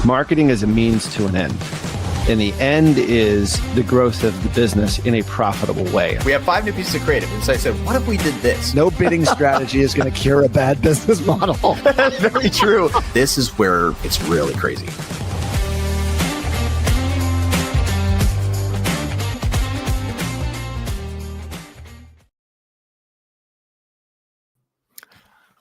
Marketing is a means to an end. And the end is the growth of the business in a profitable way. We have 5 new pieces of creative. And so I said, what if we did this? No bidding strategy is going to cure a bad business model. Very true. This is where it's really crazy.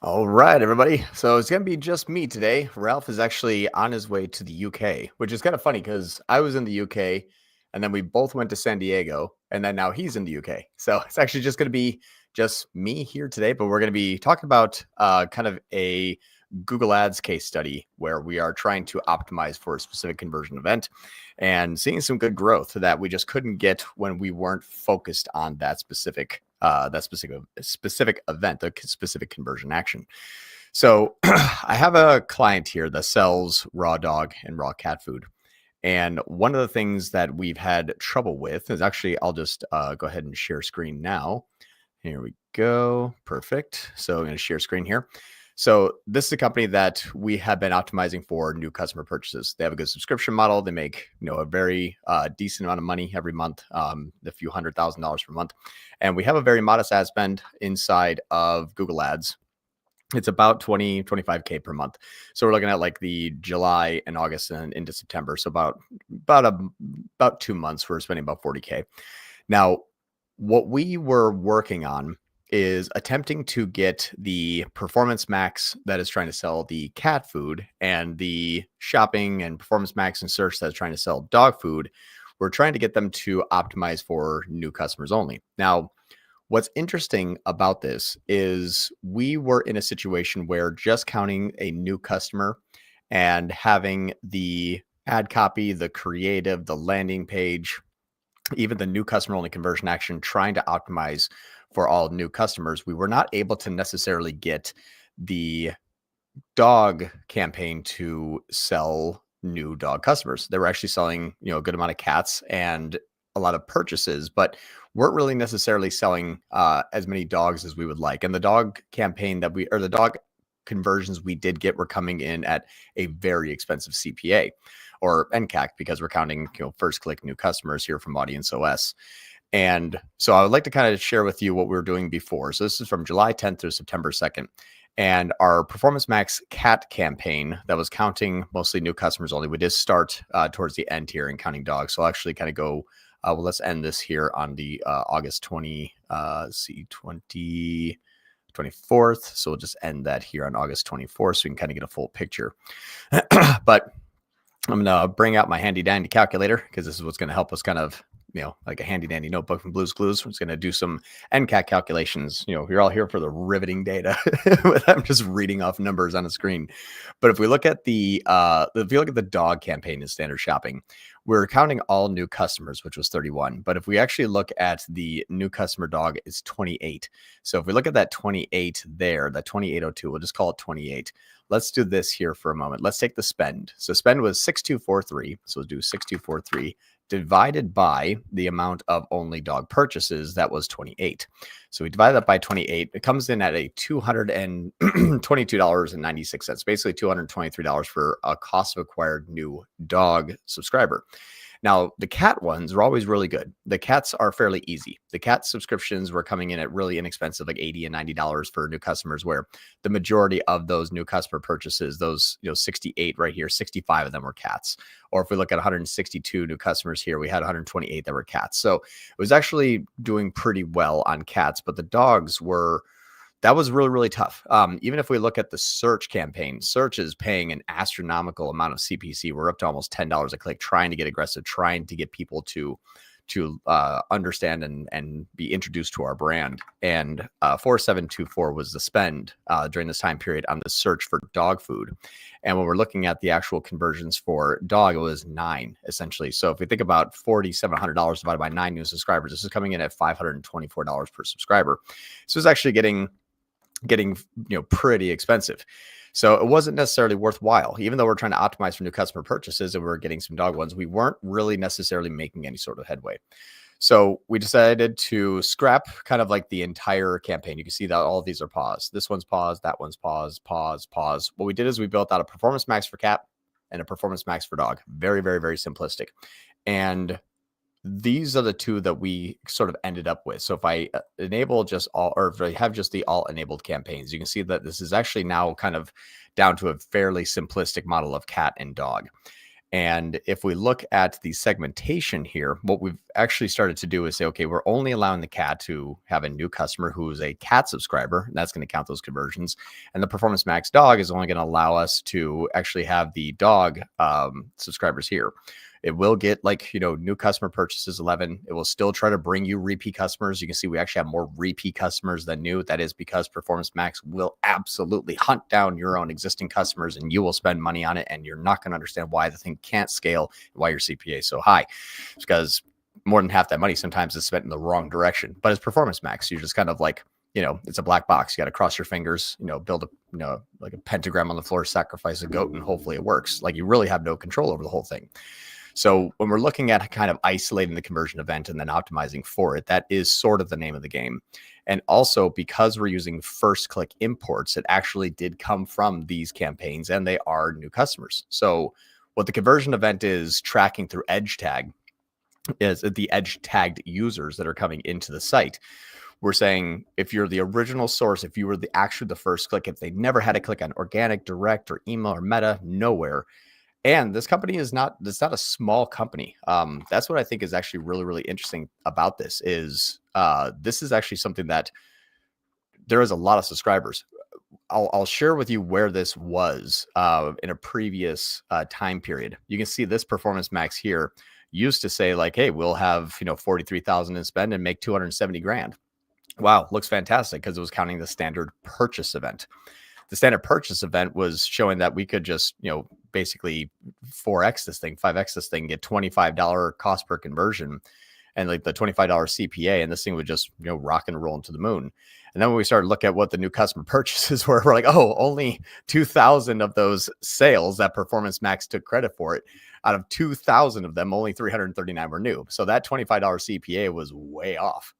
All right, everybody. So it's going to be just me today. Ralph is actually on his way to the UK, which is kind of funny because I was in the UK and then we both went to San Diego and then now he's in the UK. So it's actually just going to be just me here today, but we're going to be talking about kind of a Google Ads case study where we are trying to optimize for a specific conversion event and seeing some good growth that we just couldn't get when we weren't focused on that specific event, the specific conversion action. So I have a client here that sells raw dog and raw cat food. And one of the things that we've had trouble with is actually, I'll just go ahead and share screen now. Here we go. Perfect. So I'm going to share screen here. So this is a company that we have been optimizing for new customer purchases. They have a good subscription model. They make, a very decent amount of money every month, a few $100,000 per month. And we have a very modest ad spend inside of Google Ads. It's about 25K per month. So we're looking at like the July and August and into September. So about 2 months, we're spending about 40K. Now, what we were working on is attempting to get the Performance Max that is trying to sell the cat food and the Shopping and Performance Max and Search that's trying to sell dog food. We're trying to get them to optimize for new customers only. Now, what's interesting about this is we were in a situation where just counting a new customer and having the ad copy, the creative, the landing page, even the new customer only conversion action, trying to optimize for all new customers, we were not able to necessarily get the dog campaign to sell new dog customers. They were actually selling, a good amount of cats and a lot of purchases, but weren't really necessarily selling as many dogs as we would like. And the dog campaign the dog conversions we did get were coming in at a very expensive CPA or NCAC because we're counting, first click new customers here from Audience OS. And so I would like to kind of share with you what we were doing before. So this is from July 10th through September 2nd. And our Performance Max cat campaign that was counting mostly new customers only. We did start towards the end here and counting dogs. So I'll actually kind of go, let's end this here on the August 24th. So we'll just end that here on August 24th so we can kind of get a full picture. But I'm going to bring out my handy dandy calculator because this is what's going to help us kind of, like a handy dandy notebook from Blue's Clues. I'm just going to do some NCAC calculations. You're all here for the riveting data. I'm just reading off numbers on the screen. But if we look at the dog campaign in standard shopping, we're counting all new customers, which was 31. But if we actually look at the new customer dog, it's 28. So if we look at that 28 there, that 2802, we'll just call it 28. Let's do this here for a moment. Let's take the spend. So spend was 6243. So we'll do 6243 divided by the amount of only dog purchases. That was 28. So we divide that by 28. It comes in at a $222.96, basically $223 for a cost of acquired new dog subscriber. Now, the cat ones are always really good. The cats are fairly easy. The cat subscriptions were coming in at really inexpensive, like $80 and $90 for new customers, where the majority of those new customer purchases, those 68 right here, 65 of them were cats. Or if we look at 162 new customers here, we had 128 that were cats. So it was actually doing pretty well on cats, but the dogs that was really, really tough. Even if we look at the search campaign, search is paying an astronomical amount of CPC. We're up to almost $10 a click, trying to get aggressive, trying to get people to understand and be introduced to our brand. And 4724 was the spend during this time period on the search for dog food. And when we're looking at the actual conversions for dog, it was 9 essentially. So if we think about $4,700 divided by 9 new subscribers, this is coming in at $524 per subscriber. So it's actually getting pretty expensive. So it wasn't necessarily worthwhile, even though we're trying to optimize for new customer purchases and we're getting some dog ones, we weren't really necessarily making any sort of headway. So we decided to scrap kind of like the entire campaign. You can see that all of these are paused. This one's paused, that one's paused, pause. What we did is we built out a Performance Max for cat, and a Performance Max for dog. Very, very, very simplistic. And these are the two that we sort of ended up with. So if I enable just all, or if I have just the all enabled campaigns, you can see that this is actually now kind of down to a fairly simplistic model of cat and dog. And if we look at the segmentation here, what we've actually started to do is say, okay, we're only allowing the cat to have a new customer who is a cat subscriber, and that's going to count those conversions. And the Performance Max dog is only going to allow us to actually have the dog subscribers here. It will get new customer purchases 11. It will still try to bring you repeat customers. You can see we actually have more repeat customers than new. That is because Performance Max will absolutely hunt down your own existing customers, and you will spend money on it. And you're not going to understand why the thing can't scale, why your CPA is so high. It's because more than half that money sometimes is spent in the wrong direction. But it's Performance Max. You're just kind of like, it's a black box. You got to cross your fingers, build like a pentagram on the floor, sacrifice a goat, and hopefully it works. Like, you really have no control over the whole thing. So when we're looking at kind of isolating the conversion event and then optimizing for it, that is sort of the name of the game. And also, because we're using first click imports, it actually did come from these campaigns, and they are new customers. So what the conversion event is tracking through edge tag is the edge tagged users that are coming into the site. We're saying if you're the original source, if you were the first click, if they never had to click on organic, direct, or email or meta, nowhere. And this company it's not a small company. That's what I think is actually really, really interesting about this is this is actually something that there is a lot of subscribers. I'll share with you where this was in a previous time period. You can see this Performance Max here used to say like, hey, we'll have 43,000 in spend and make 270 grand. Wow, looks fantastic, because it was counting the standard purchase event. The standard purchase event was showing that we could just, basically 4x this thing, 5x this thing, get $25 cost per conversion and like the $25 CPA, and this thing would just, rock and roll into the moon. And then when we started to look at what the new customer purchases were, we're like, oh, only 2,000 of those sales that Performance Max took credit for it. Out of 2,000 of them, only 339 were new. So that $25 CPA was way off.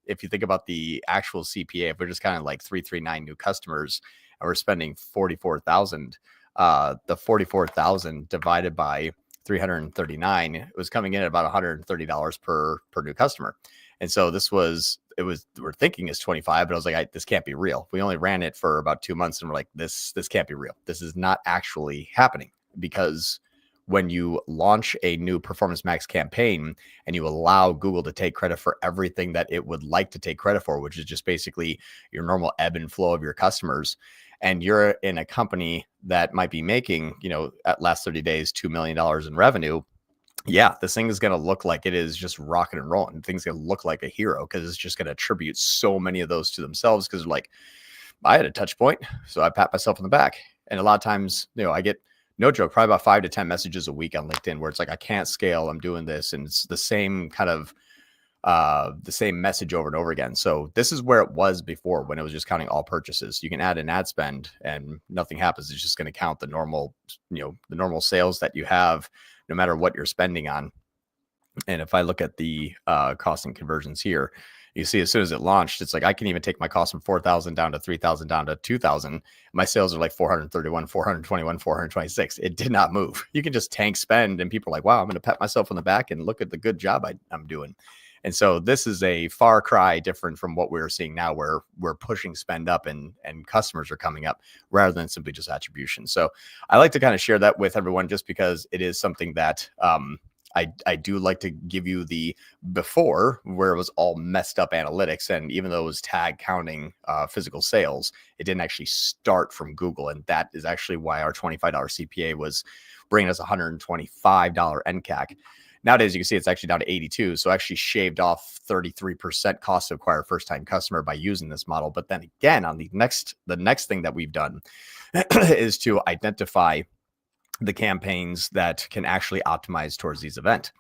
If you think about the actual CPA, if we're just kind of like 339 new customers and we're spending 44,000, the 44,000 divided by 339, it was coming in at about $130 per new customer. And so we're thinking it's 25, but I was like, this can't be real. We only ran it for about 2 months, and we're like, this can't be real. This is not actually happening, because when you launch a new Performance Max campaign and you allow Google to take credit for everything that it would like to take credit for, which is just basically your normal ebb and flow of your customers, and you're in a company that might be making, at last 30 days, $2 million in revenue, yeah, this thing is going to look like it is just rocking and rolling. Things going to look like a hero, because it's just going to attribute so many of those to themselves, because like, I had a touch point, so I pat myself on the back. And a lot of times, I get, no joke, probably about 5 to 10 messages a week on LinkedIn where it's like, I can't scale, I'm doing this. And it's the same kind of the same message over and over again. So this is where it was before, when it was just counting all purchases. You can add an ad spend and nothing happens. It's just going to count the normal, the normal sales that you have, no matter what you're spending on. And if I look at the cost and conversions here, you see, as soon as it launched, it's like, I can even take my cost from 4,000 down to 3,000 down to 2,000. My sales are like 431, 421, 426. It did not move. You can just tank spend, and people are like, wow, I'm going to pat myself on the back and look at the good job I'm doing. And so this is a far cry different from what we're seeing now, where we're pushing spend up and customers are coming up, rather than simply just attribution. So I like to kind of share that with everyone, just because it is something that I do like to give you the before, where it was all messed up analytics. And even though it was tag counting physical sales, it didn't actually start from Google. And that is actually why our $25 CPA was bringing us $125 NCAC. Nowadays, you can see it's actually down to 82. So actually shaved off 33% cost to acquire a first-time customer by using this model. But then again, on the next thing that we've done is to identify the campaigns that can actually optimize towards these events.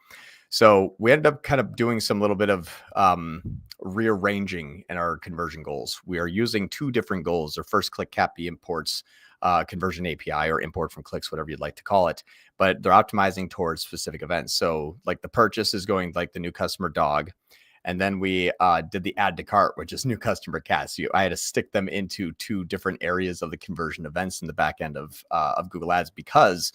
So we ended up kind of doing some little bit of rearranging in our conversion goals. We are using 2 different goals. Our first click CAPI imports conversion API, or import from clicks, whatever you'd like to call it, but they're optimizing towards specific events. So like the purchase is going like the new customer dog. And then we did the add to cart, which is new customer cat. So I had to stick them into 2 different areas of the conversion events in the back end of Google Ads, because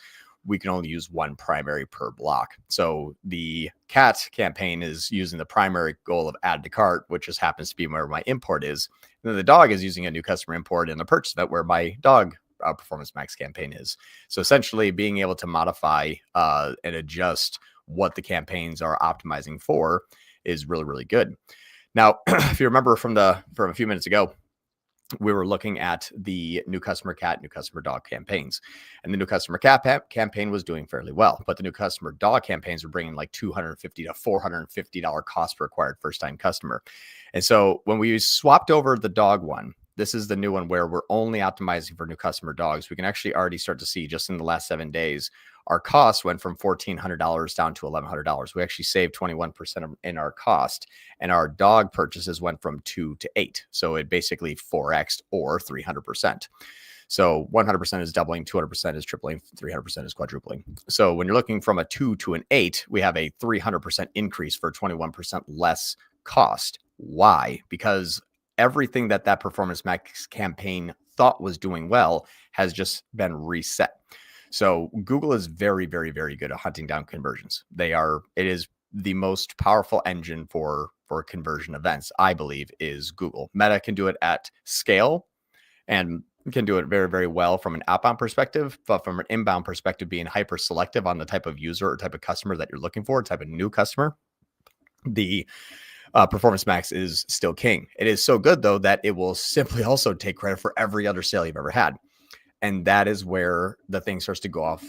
we can only use one primary per block. So the cat campaign is using the primary goal of add to cart, which just happens to be where my import is. And then the dog is using a new customer import in the purchase event where my dog Performance Max campaign is. So essentially being able to modify and adjust what the campaigns are optimizing for is really, really good. Now, if you remember from a few minutes ago, we were looking at the new customer cat, new customer dog campaigns, and the new customer cat campaign was doing fairly well, but the new customer dog campaigns were bringing like $250 to $450 cost per acquired first time customer. And so when we swapped over the dog one, this is the new one where we're only optimizing for new customer dogs. We can actually already start to see just in the last 7 days, our cost went from $1,400 down to $1,100. We actually saved 21% in our cost, and our dog purchases went from 2 to 8. So it basically 4x'd or 300%. So 100% is doubling, 200% is tripling, 300% is quadrupling. So when you're looking from a 2 to an 8, we have a 300% increase for 21% less cost. Why? Because everything that Performance Max campaign thought was doing well has just been reset. So Google is very, very, very good at hunting down conversions. It is the most powerful engine for conversion events, I believe, is Google. Meta can do it at scale and can do it very, very well from an outbound perspective, but from an inbound perspective, being hyper selective on the type of user or type of customer that you're looking for, type of new customer, the Performance Max is still king. It is so good, though, that it will simply also take credit for every other sale you've ever had. And that is where the thing starts to go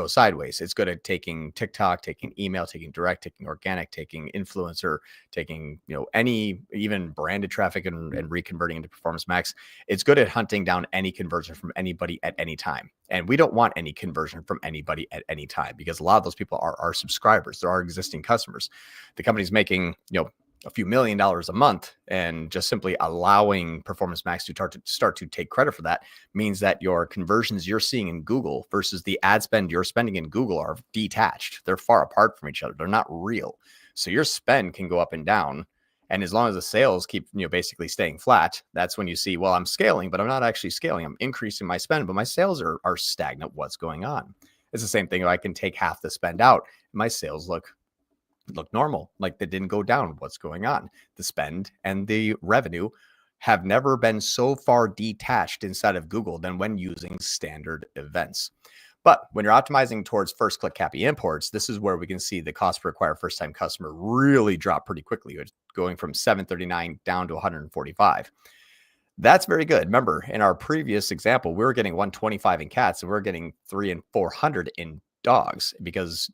sideways. It's good at taking TikTok, taking email, taking direct, taking organic, taking influencer, taking, any even branded traffic and reconverting into Performance Max. It's good at hunting down any conversion from anybody at any time. And we don't want any conversion from anybody at any time because a lot of those people are our subscribers. They're our existing customers. The company's making, a few $1 million a month, and just simply allowing Performance Max to start to take credit for that means that your conversions you're seeing in Google versus the ad spend you're spending in Google are detached. They're far apart from each other. They're not real. So your spend can go up and down. And as long as the sales keep, basically staying flat, that's when you see, well, I'm scaling, but I'm not actually scaling. I'm increasing my spend, but my sales are stagnant. What's going on? It's the same thing. I can take half the spend out. My sales look normal, like they didn't go down. What's going on? The spend and the revenue have never been so far detached inside of Google than when using standard events. But when you're optimizing towards first click CAPI imports, this is where we can see the cost per acquire first time customer really drop pretty quickly. It's going from $739 down to $145. That's very good. Remember, in our previous example, we were getting $125 in cats and we're getting $300 and $400 in dogs because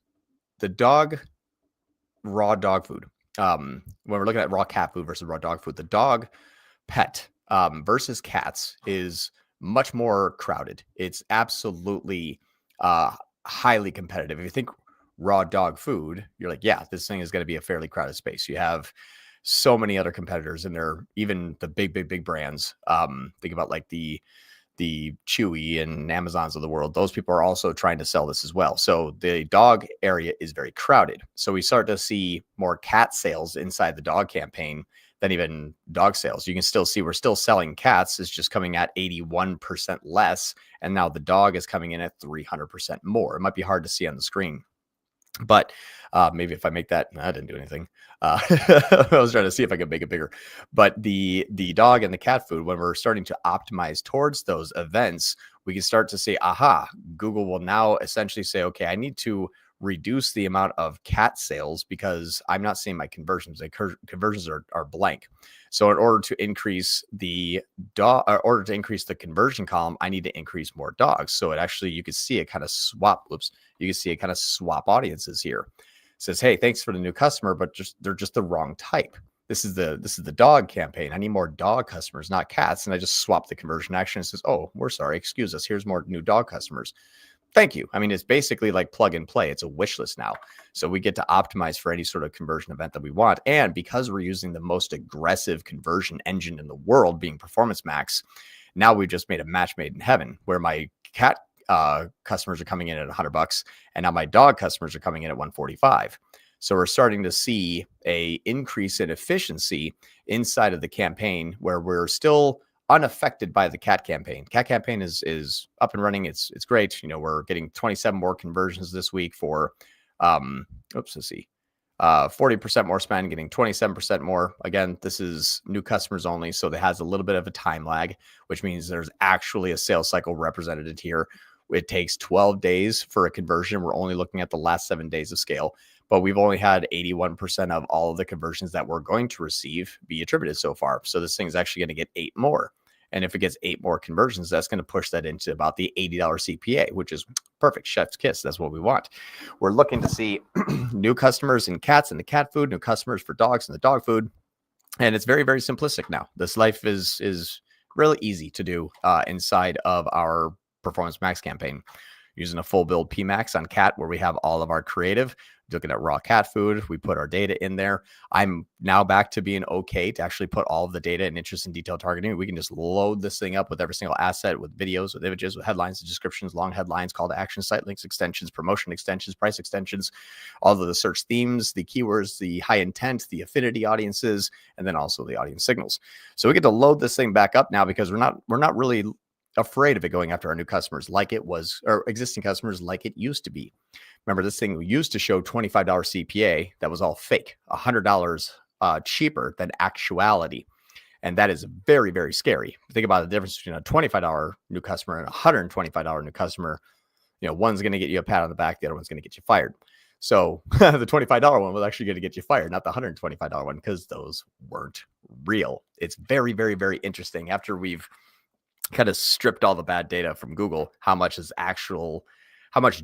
the raw dog food. When we're looking at raw cat food versus raw dog food, the dog pet versus cats is much more crowded. It's absolutely highly competitive. If you think raw dog food, you're like, yeah, this thing is going to be a fairly crowded space. You have so many other competitors in there, even the big brands. Think about like the Chewy and Amazons of the world. Those people are also trying to sell this as well. So the dog area is very crowded. So we start to see more cat sales inside the dog campaign than even dog sales. You can still see we're still selling cats. It's just coming at 81% less. And now the dog is coming in at 300% more. It might be hard to see on the screen, but maybe if I make that, I didn't do anything. I was trying to see if I could make it bigger. But the dog and the cat food, when we're starting to optimize towards those events, we can start to say, aha, Google will now essentially say, okay, I need to reduce the amount of cat sales because I'm not seeing my conversions. The conversions are blank. So in order to increase the conversion column, I need to increase more dogs. So it actually, you can see it kind of swap. You can see it kind of swap audiences here. It says, hey, thanks for the new customer, but they're just the wrong type. This is the dog campaign. I need more dog customers, not cats. And I just swap the conversion action and says, oh, we're sorry, excuse us. Here's more new dog customers. Thank you. I mean, it's basically like plug and play. It's a wish list now. So we get to optimize for any sort of conversion event that we want. And because we're using the most aggressive conversion engine in the world, being Performance Max, now we've just made a match made in heaven where my cat customers are coming in at $100 and now my dog customers are coming in at $145. So we're starting to see a increase in efficiency inside of the campaign where we're still unaffected by the cat campaign. Cat campaign is up and running. It's great. We're getting 27 more conversions this week for, let's see, 40% more spend, getting 27% more. Again, this is new customers only, so it has a little bit of a time lag, which means there's actually a sales cycle represented here. It takes 12 days for a conversion. We're only looking at the last 7 days of scale, but we've only had 81% of all of the conversions that we're going to receive be attributed so far. So this thing is actually going to get 8 more. And if it gets 8 more conversions, that's going to push that into about the $80 CPA, which is perfect. Chef's kiss. That's what we want. We're looking to see new customers in cats and the cat food, new customers for dogs and the dog food. And it's very, very simplistic now. This life is really easy to do inside of our Performance Max campaign, using a full build PMax on cat, where we have all of our creative. Looking at raw cat food, we put our data in there. I'm now back to being okay to actually put all of the data and interest in detailed targeting. We can just load this thing up with every single asset, with videos, with images, with headlines, descriptions, long headlines, call to action, site links, extensions, promotion extensions, price extensions, all of the search themes, the keywords, the high intent, the affinity audiences, and then also the audience signals. So we get to load this thing back up now, because we're not really afraid of it going after our new customers like it was, or existing customers like it used to be. Remember, this thing used to show $25 CPA. That was all fake, $100 cheaper than actuality. And that is very, very scary. Think about the difference between a $25 new customer and a $125 new customer. One's going to get you a pat on the back. The other one's going to get you fired. So the $25 one was actually going to get you fired, not the $125 one, because those weren't real. It's very, very, very interesting. After we've kind of stripped all the bad data from Google, how much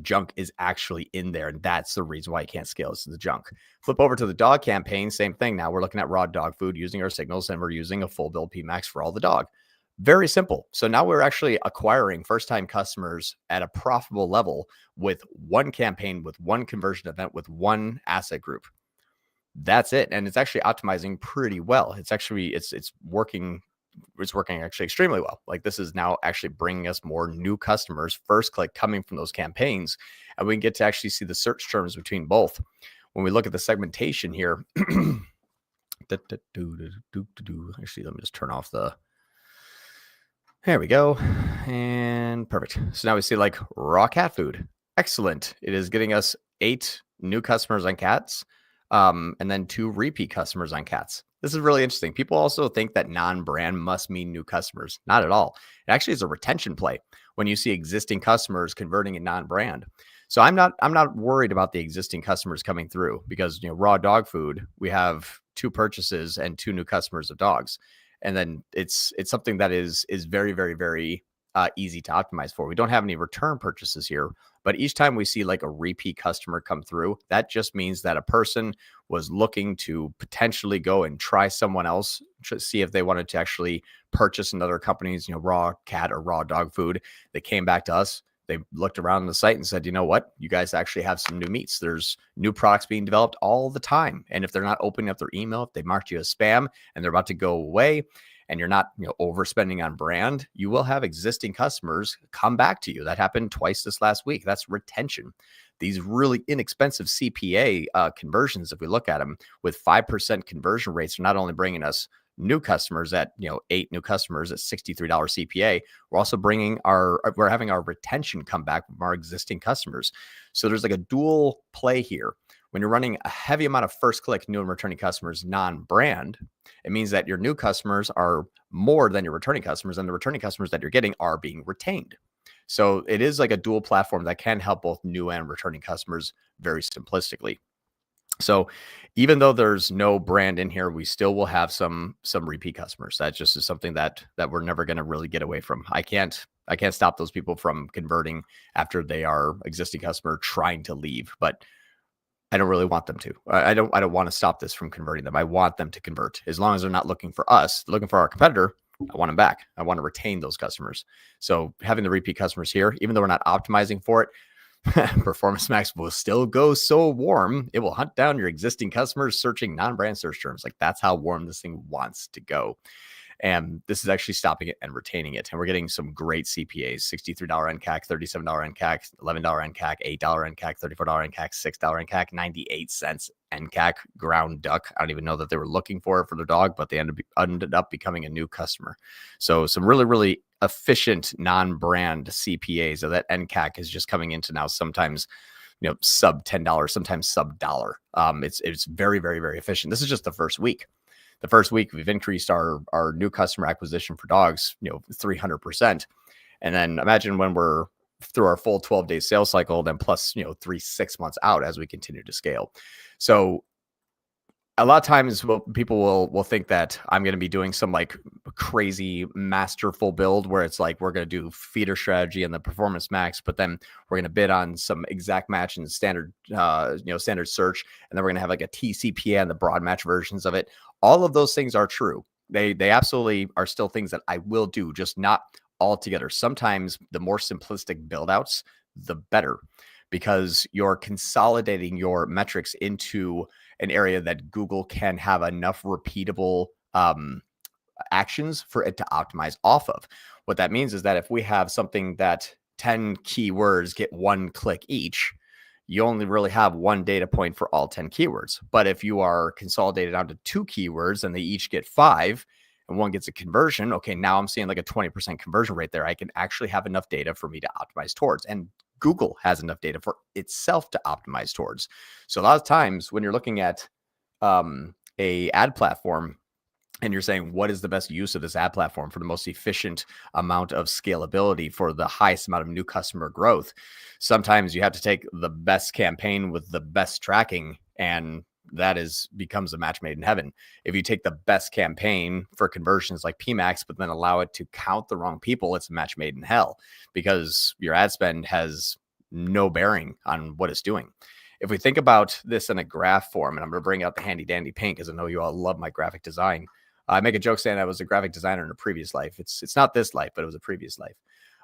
junk is actually in there. And that's the reason why you can't scale this to the junk. Flip over to the dog campaign, same thing. Now we're looking at raw dog food using our signals, and we're using a full build PMax for all the dog. Very simple. So now we're actually acquiring first-time customers at a profitable level with one campaign, with one conversion event, with one asset group. That's it. And it's actually optimizing pretty well. It's working. It's working actually extremely well. Like, this is now actually bringing us more new customers, first click coming from those campaigns. And we can get to actually see the search terms between both. When we look at the segmentation here, actually, let me just turn off there we go. And perfect. So now we see like raw cat food. Excellent. It is getting us 8 new customers on cats, and then 2 repeat customers on cats. This is really interesting. People also think that non-brand must mean new customers. Not at all. It actually is a retention play when you see existing customers converting in non-brand. So I'm not worried about the existing customers coming through, because raw dog food, we have 2 purchases and 2 new customers of dogs. And then it's something that is very, very, very easy to optimize for. We don't have any return purchases here, but each time we see like a repeat customer come through, that just means that a person was looking to potentially go and try someone else to see if they wanted to actually purchase another company's, raw cat or raw dog food. They came back to us. They looked around the site and said, you know what? You guys actually have some new meats. There's new products being developed all the time. And if they're not opening up their email, if they marked you as spam and they're about to go away, and you're not overspending on brand, you will have existing customers come back to you. That happened twice this last week. That's retention. These really inexpensive CPA conversions, if we look at them with 5% conversion rates, are not only bringing us new customers at 8 new customers at $63 CPA. We're also we're having our retention come back from our existing customers. So there's like a dual play here. When you're running a heavy amount of first click new and returning customers non-brand, it means that your new customers are more than your returning customers, and the returning customers that you're getting are being retained. So it is like a dual platform that can help both new and returning customers very simplistically. So even though there's no brand in here, we still will have some repeat customers. That just is something that we're never going to really get away from. I can't stop those people from converting after they are existing customer trying to leave, but I don't really want them to. I don't want to stop this from converting them. I want them to convert. As long as they're not looking for us, looking for our competitor, I want them back. I want to retain those customers. So having the repeat customers here, even though we're not optimizing for it, Performance Max will still go so warm. It will hunt down your existing customers searching non-brand search terms. Like, that's how warm this thing wants to go. And this is actually stopping it and retaining it. And we're getting some great CPAs, $63 NCAC, $37 NCAC, $11 NCAC, $8 NCAC, $34 NCAC, $6 NCAC, 98 cents NCAC ground duck. I don't even know that they were looking for it for their dog, but they ended up becoming a new customer. So some really, really efficient non-brand CPAs. So that NCAC is just coming into now sometimes, sub $10, sometimes sub $1. It's very, very, very efficient. This is just the first week. The first week we've increased our new customer acquisition for dogs, 300%. And then imagine when we're through our full 12-day sales cycle, then plus, 6 months out as we continue to scale. So a lot of times people will think that I'm going to be doing some like crazy masterful build where it's like we're going to do feeder strategy and the performance max, but then we're going to bid on some exact match and standard standard search, and then we're going to have like a TCPA and the broad match versions of it. All of those things are true. They absolutely are still things that I will do, just not all together. Sometimes the more simplistic build outs, the better, because you're consolidating your metrics into an area that Google can have enough repeatable actions for it to optimize off of. What that means is that if we have something that 10 keywords get 1 click each, you only really have 1 data point for all 10 keywords. But if you are consolidated down to 2 keywords and they each get 5 and one gets a conversion, okay, now I'm seeing like a 20% conversion rate there. I can actually have enough data for me to optimize towards. And Google has enough data for itself to optimize towards. So a lot of times when you're looking at a ad platform and you're saying, what is the best use of this ad platform for the most efficient amount of scalability for the highest amount of new customer growth? Sometimes you have to take the best campaign with the best tracking, and that becomes a match made in heaven. If you take the best campaign for conversions like PMax, but then allow it to count the wrong people, it's a match made in hell, because your ad spend has no bearing on what it's doing. If we think about this in a graph form, and I'm going to bring out the handy dandy paint because I know you all love my graphic design. I make a joke saying I was a graphic designer in a previous life. It's not this life, but it was a previous life.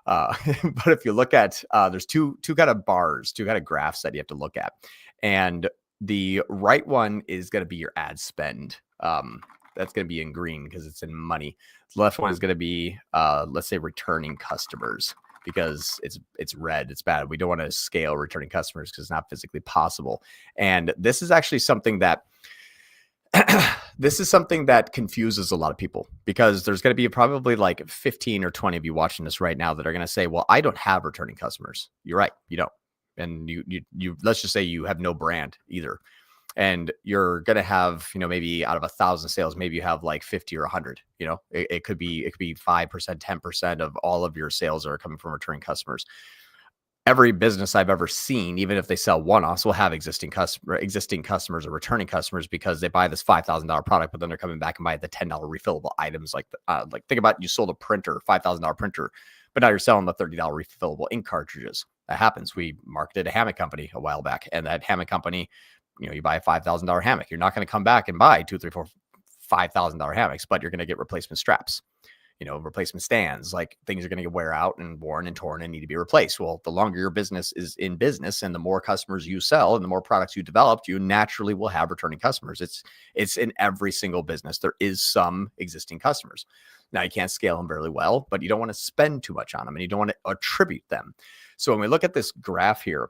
But if you look at, there's two kind of bars, two kind of graphs that you have to look at. And the right one is going to be your ad spend. That's going to be in green because it's in money. The left one is going to be, let's say, returning customers, because it's red. It's bad. We don't want to scale returning customers because it's not physically possible. And this is actually something that confuses a lot of people, because there's going to be probably like 15 or 20 of you watching this right now that are going to say, well, I don't have returning customers. You're right. You don't. And you let's just say you have no brand either. And you're going to have, maybe out of 1,000 sales, maybe you have like 50 or 100, it could be 5%, 10% of all of your sales are coming from returning customers. Every business I've ever seen, even if they sell one-offs, will have existing customers or returning customers, because they buy this $5,000 product, but then they're coming back and buy the $10 refillable items. Like think about, you sold a printer, $5,000 printer, but now you're selling the $30 refillable ink cartridges. That happens. We marketed a hammock company a while back, and that hammock company, you buy a $5,000 hammock. You're not going to come back and buy $5,000 hammocks, but you're going to get replacement straps, replacement stands. Like, things are going to wear out and worn and torn and need to be replaced. Well, the longer your business is in business and the more customers you sell and the more products you developed, you naturally will have returning customers. It's in every single business. There is some existing customers. Now, you can't scale them very well, but you don't want to spend too much on them and you don't want to attribute them. So when we look at this graph here,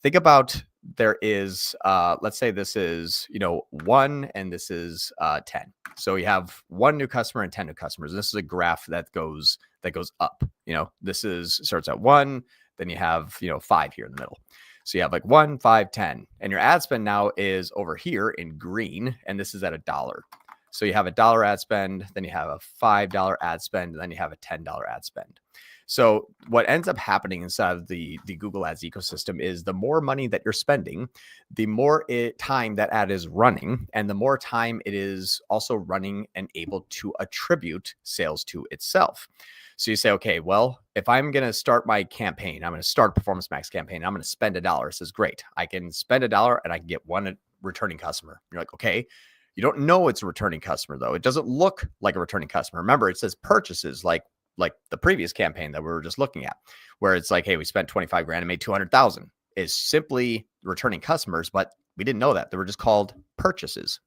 think about, there is, let's say this is, 1 and this is 10. So you have 1 new customer and 10 new customers. This is a graph that goes up. This starts at 1, then you have, 5 here in the middle. So you have like 1, 5, 10, and your ad spend now is over here in green, and this is at $1. So you have $1 ad spend, then you have a $5 ad spend, and then you have a $10 ad spend. So what ends up happening inside of the Google Ads ecosystem is the more money that you're spending, the more time that ad is running, and the more time it is also running and able to attribute sales to itself. So you say, okay, well, if I'm going to start my campaign, I'm going to start a Performance Max campaign, I'm going to spend $1. It says, great, I can spend $1 and I can get 1 returning customer. You're like, okay. You don't know it's a returning customer, though. It doesn't look like a returning customer. Remember, it says purchases, like the previous campaign that we were just looking at, where it's like, hey, we spent 25 grand and made 200,000, is simply returning customers, but we didn't know that. They were just called purchases.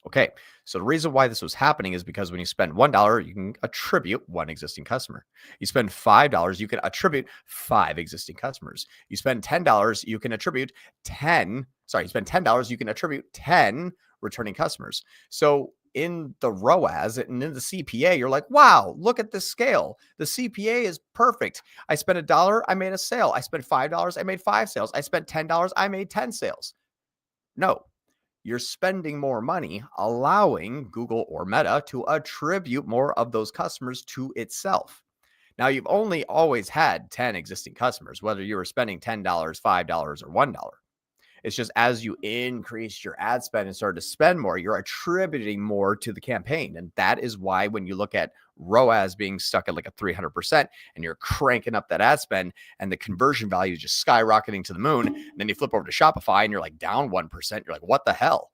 Okay, so the reason why this was happening is because when you spend $1, you can attribute one existing customer. You spend $5, you can attribute 5 existing customers. You spend $10, you can attribute 10. Sorry, you spend $10, you can attribute 10 returning customers. So in the ROAS and in the CPA, you're like, wow, look at this scale. The CPA is perfect. I spent $1, I made a sale. I spent $5, I made 5 sales. I spent $10, I made 10 sales. No. You're spending more money, allowing Google or Meta to attribute more of those customers to itself. Now, you've only always had 10 existing customers, whether you were spending $10, $5, or $1. It's just as you increase your ad spend and start to spend more, you're attributing more to the campaign. And that is why when you look at ROAS being stuck at like a 300% and you're cranking up that ad spend and the conversion value is just skyrocketing to the moon, and then you flip over to Shopify and you're like down 1%, you're like, what the hell?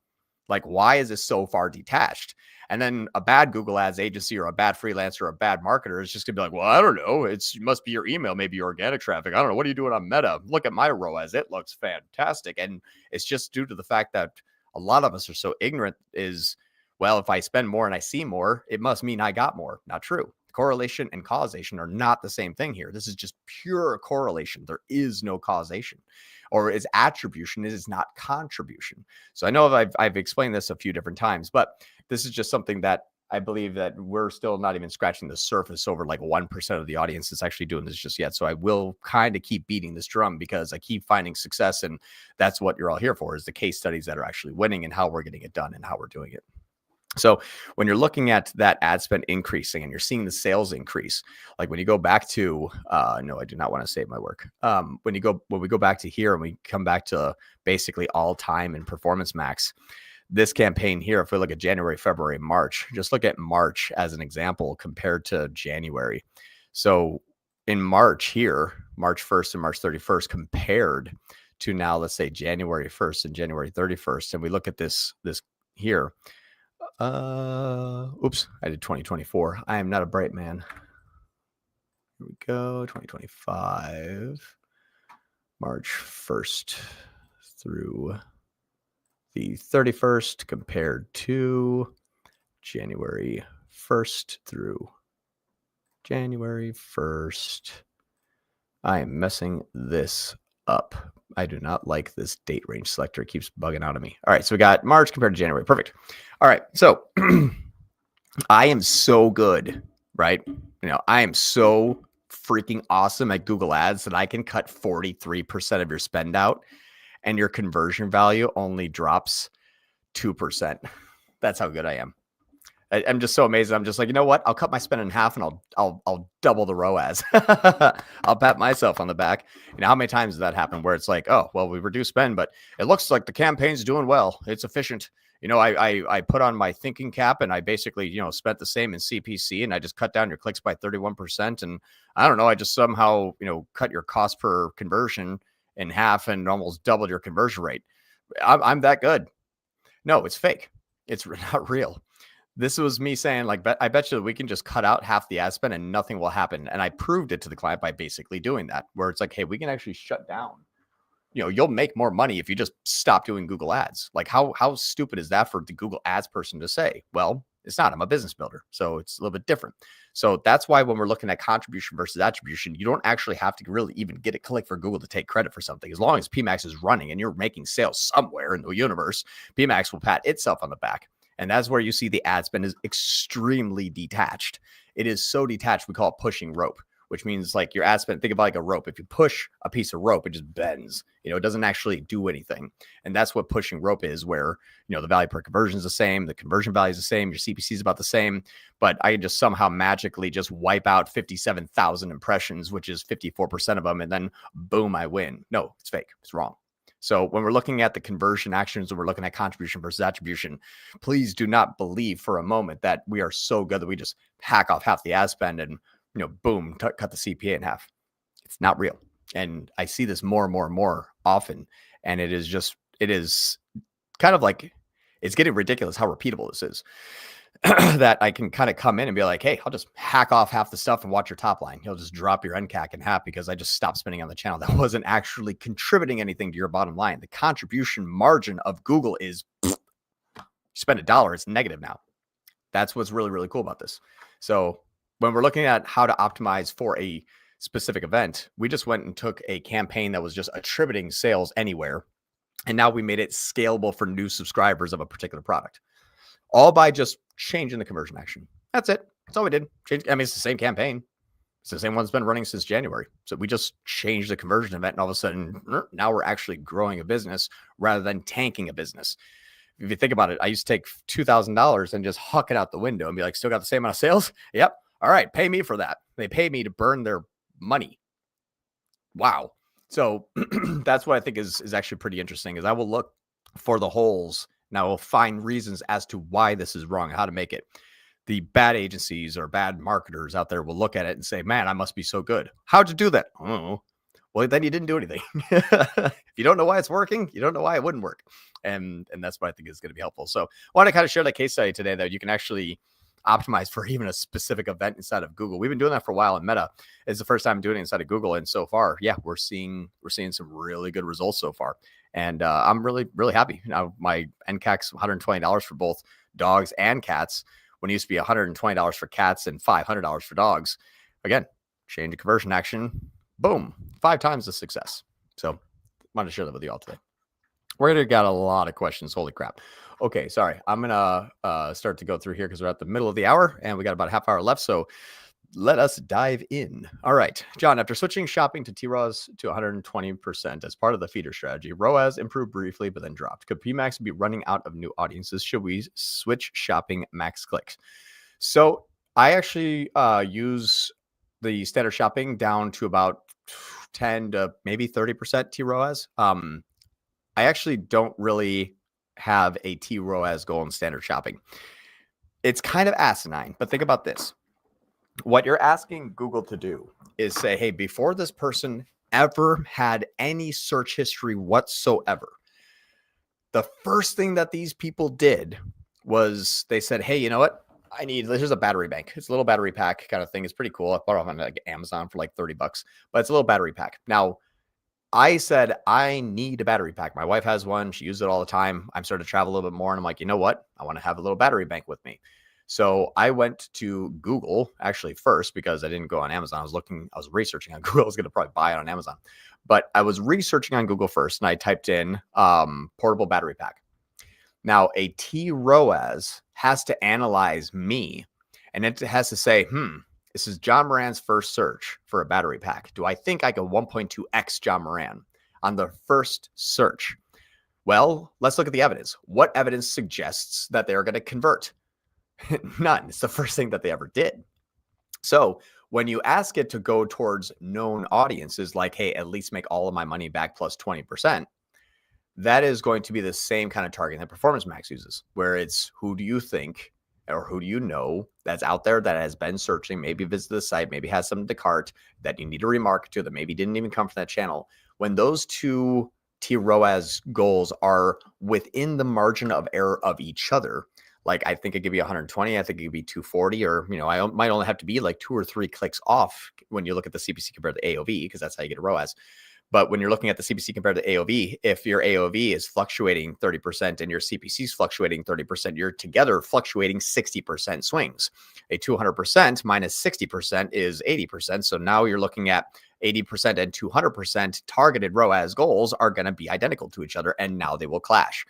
Like, why is this so far detached? And then a bad Google Ads agency or a bad freelancer or a bad marketer is just gonna be like, well, I don't know. It must be your email, maybe your organic traffic. I don't know. What are you doing on Meta? Look at my ROAS. It looks fantastic. And it's just due to the fact that a lot of us are so ignorant is, well, if I spend more and I see more, it must mean I got more. Not true. Correlation and causation are not the same thing here. This is just pure correlation. There is no causation. Or is attribution, it is not contribution. So I know I've explained this a few different times, but this is just something that I believe that we're still not even scratching the surface over like 1% of the audience that's actually doing this just yet. So I will kind of keep beating this drum because I keep finding success. And that's what you're all here for, is the case studies that are actually winning and how we're getting it done and how we're doing it. So when you're looking at that ad spend increasing and you're seeing the sales increase, like when you go back to, no, I do not want to save my work. When we go back to here and we come back to basically all time and Performance Max, this campaign here, if we look at January, February, March, just look at March as an example compared to January. So in March here, March 1st and March 31st compared to now, let's say January 1st and January 31st. And we look at this here. Oops, I did 2024. I am not a bright man. Here we go. 2025, March 1st through the 31st compared to January 1st through January 1st. I am messing this up. I do not like this date range selector. It keeps bugging out of me. All right, so we got March compared to January. Perfect. All right, so I am so good, right? I am so freaking awesome at Google Ads that I can cut 43% of your spend out and your conversion value only drops 2%. That's how good I am. I'm just so amazed. I'm just like, you know what? I'll cut my spend in half and I'll double the ROAS. I'll pat myself on the back. How many times does that happen where it's like, oh, well, we reduced spend, but it looks like the campaign's doing well. It's efficient. I put on my thinking cap and I basically, spent the same in CPC and I just cut down your clicks by 31%. And I don't know, I just somehow, cut your cost per conversion in half and almost doubled your conversion rate. I'm that good. No, it's fake. It's not real. This was me saying, like, I bet you that we can just cut out half the ad spend and nothing will happen. And I proved it to the client by basically doing that, where it's like, hey, we can actually shut down. You'll make more money if you just stop doing Google Ads. Like, how stupid is that for the Google Ads person to say? Well, it's not. I'm a business builder, so it's a little bit different. So that's why when we're looking at contribution versus attribution, you don't actually have to really even get a click for Google to take credit for something. As long as PMax is running and you're making sales somewhere in the universe, PMax will pat itself on the back. And that's where you see the ad spend is extremely detached. It is so detached, we call it pushing rope, which means like your ad spend, think about like a rope. If you push a piece of rope, it just bends. It doesn't actually do anything. And that's what pushing rope is, where, the value per conversion is the same. The conversion value is the same. Your CPC is about the same. But I just somehow magically just wipe out 57,000 impressions, which is 54% of them. And then boom, I win. No, it's fake. It's wrong. So when we're looking at the conversion actions and we're looking at contribution versus attribution, please do not believe for a moment that we are so good that we just hack off half the ad spend and, boom, cut the CPA in half. It's not real. And I see this more and more and more often. And it is kind of like, it's getting ridiculous how repeatable this is. That I can kind of come in and be like, hey, I'll just hack off half the stuff and watch your top line. You'll just drop your NCAC in half because I just stopped spending on the channel. That wasn't actually contributing anything to your bottom line. The contribution margin of Google is spend $1, it's negative now. That's what's really, really cool about this. So when we're looking at how to optimize for a specific event, we just went and took a campaign that was just attributing sales anywhere. And now we made it scalable for new subscribers of a particular product, all by just changing the conversion action. That's it. That's all we did. It's the same campaign. It's the same one that's been running since January. So we just changed the conversion event, and all of a sudden, now we're actually growing a business rather than tanking a business. If you think about it, I used to take $2,000 and just huck it out the window and be like, still got the same amount of sales? Yep. All right, pay me for that. They pay me to burn their money. Wow. So that's what I think is actually pretty interesting, is I will look for the holes and I will find reasons as to why this is wrong, how to make it. The bad agencies or bad marketers out there will look at it and say, man, I must be so good. How'd you do that? Oh, well, then you didn't do anything. If you don't know why it's working, you don't know why it wouldn't work. And that's what I think is going to be helpful. So I want to kind of share that case study today that you can actually optimize for even a specific event inside of Google. We've been doing that for a while in Meta. It's the first time doing it inside of Google. And so far, yeah, we're seeing some really good results so far. And I'm really, really happy. Now, my NCAC's $120 for both dogs and cats, when it used to be $120 for cats and $500 for dogs. Again, change the conversion action, boom, 5 times the success. So I wanted to share that with you all today. We're going to get a lot of questions. Holy crap. Okay, sorry. I'm going to start to go through here because we're at the middle of the hour and we got about a half hour left. So let us dive in. All right, John, after switching shopping to TROAS to 120% as part of the feeder strategy, ROAS improved briefly, but then dropped. Could PMax be running out of new audiences? Should we switch shopping max clicks? So I actually use the standard shopping down to about 10 to maybe 30% TROAS. I actually don't really have a TROAS goal in standard shopping. It's kind of asinine, but think about this. What you're asking Google to do is say, hey, before this person ever had any search history whatsoever, the first thing that these people did was they said, hey, you know what? Here's a battery bank. It's a little battery pack kind of thing. It's pretty cool. I bought it on like Amazon for like $30, but it's a little battery pack. Now, I said, I need a battery pack. My wife has one. She uses it all the time. I'm starting to travel a little bit more. And I'm like, you know what? I want to have a little battery bank with me. So I went to Google actually first because I didn't go on Amazon. I was researching on Google. I was going to probably buy it on Amazon, but I was researching on Google first and I typed in portable battery pack. Now a TROAS has to analyze me and it has to say, this is John Moran's first search for a battery pack. Do I think I can 1.2x John Moran on the first search? Well, let's look at the evidence. What evidence suggests that they're going to convert? None. It's the first thing that they ever did. So when you ask it to go towards known audiences, like, hey, at least make all of my money back plus 20%, that is going to be the same kind of target that Performance Max uses, where it's who do you think or who do you know that's out there that has been searching, maybe visited the site, maybe has some to cart that you need to remarket to that maybe didn't even come from that channel. When those two TROAS goals are within the margin of error of each other, like I think it could be 120, I think it could be 240, or I might only have to be like 2 or 3 clicks off when you look at the CPC compared to AOV, because that's how you get a ROAS. But when you're looking at the CPC compared to AOV, if your AOV is fluctuating 30% and your CPC is fluctuating 30%, you're together fluctuating 60% swings. A 200% minus 60% is 80%. So now you're looking at 80% and 200% targeted ROAS goals are going to be identical to each other, and now they will clash.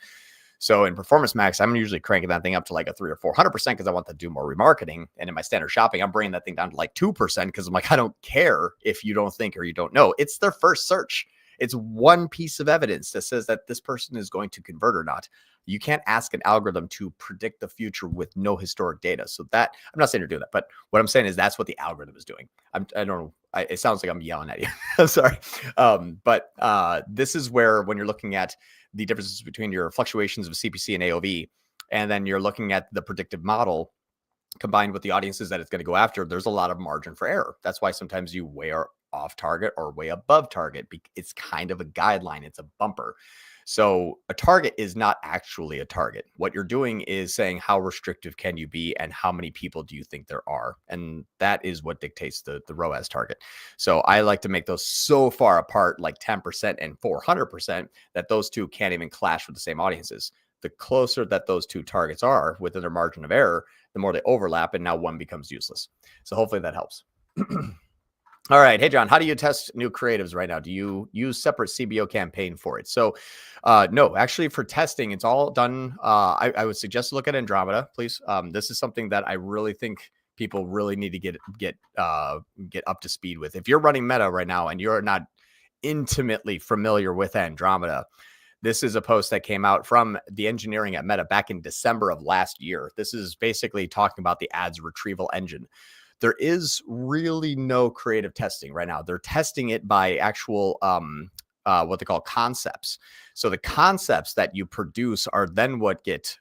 So in Performance Max, I'm usually cranking that thing up to like a 300 or 400% because I want to do more remarketing. And in my standard shopping, I'm bringing that thing down to like 2% because I'm like, I don't care if you don't think or you don't know. It's their first search. It's one piece of evidence that says that this person is going to convert or not. You can't ask an algorithm to predict the future with no historic data. So that, I'm not saying to do that, but what I'm saying is that's what the algorithm is doing. I don't know. It sounds like I'm yelling at you. I'm sorry. But this is where, when you're looking at the differences between your fluctuations of CPC and AOV, and then you're looking at the predictive model combined with the audiences that it's going to go after, there's a lot of margin for error. That's why sometimes you way off target or way above target. It's kind of a guideline. It's a bumper. So a target is not actually a target. What you're doing is saying, how restrictive can you be and how many people do you think there are? And that is what dictates the ROAS target. So I like to make those so far apart, like 10% and 400%, that those two can't even clash with the same audiences. the closer that those two targets are within their margin of error, the more they overlap, and now one becomes useless. So hopefully that helps. All right. Hey, John, how do you test new creatives right now? Do you use separate CBO campaign for it? So no, actually for testing, it's all done. I would suggest look at Andromeda, please. This is something that I really think people really need to get up to speed with. If you're running Meta right now and you're not intimately familiar with Andromeda, this is a post that came out from the engineering at Meta back in December of last year. This is basically talking about the ads retrieval engine. There is really no creative testing right now. They're testing it by actual what they call concepts. So the concepts that you produce are then what get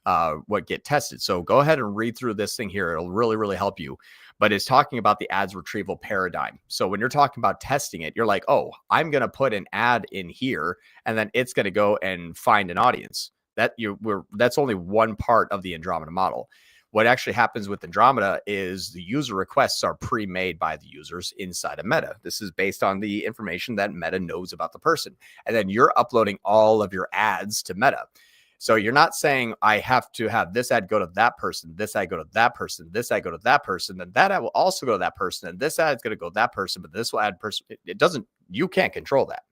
tested. So go ahead and read through this thing here. It'll really, really help you. But it's talking about the ads retrieval paradigm. So when you're talking about testing it, you're like, oh, I'm going to put an ad in here, and then it's going to go and find an audience. That's only one part of the Andromeda model. What actually happens with Andromeda is the user requests are pre-made by the users inside of Meta. This is based on the information that Meta knows about the person. And then you're uploading all of your ads to Meta. So you're not saying, I have to have this ad go to that person, this ad go to that person, this ad go to that person, then that ad will also go to that person, and this ad is going to go to that person, but this will add person. It doesn't, you can't control that.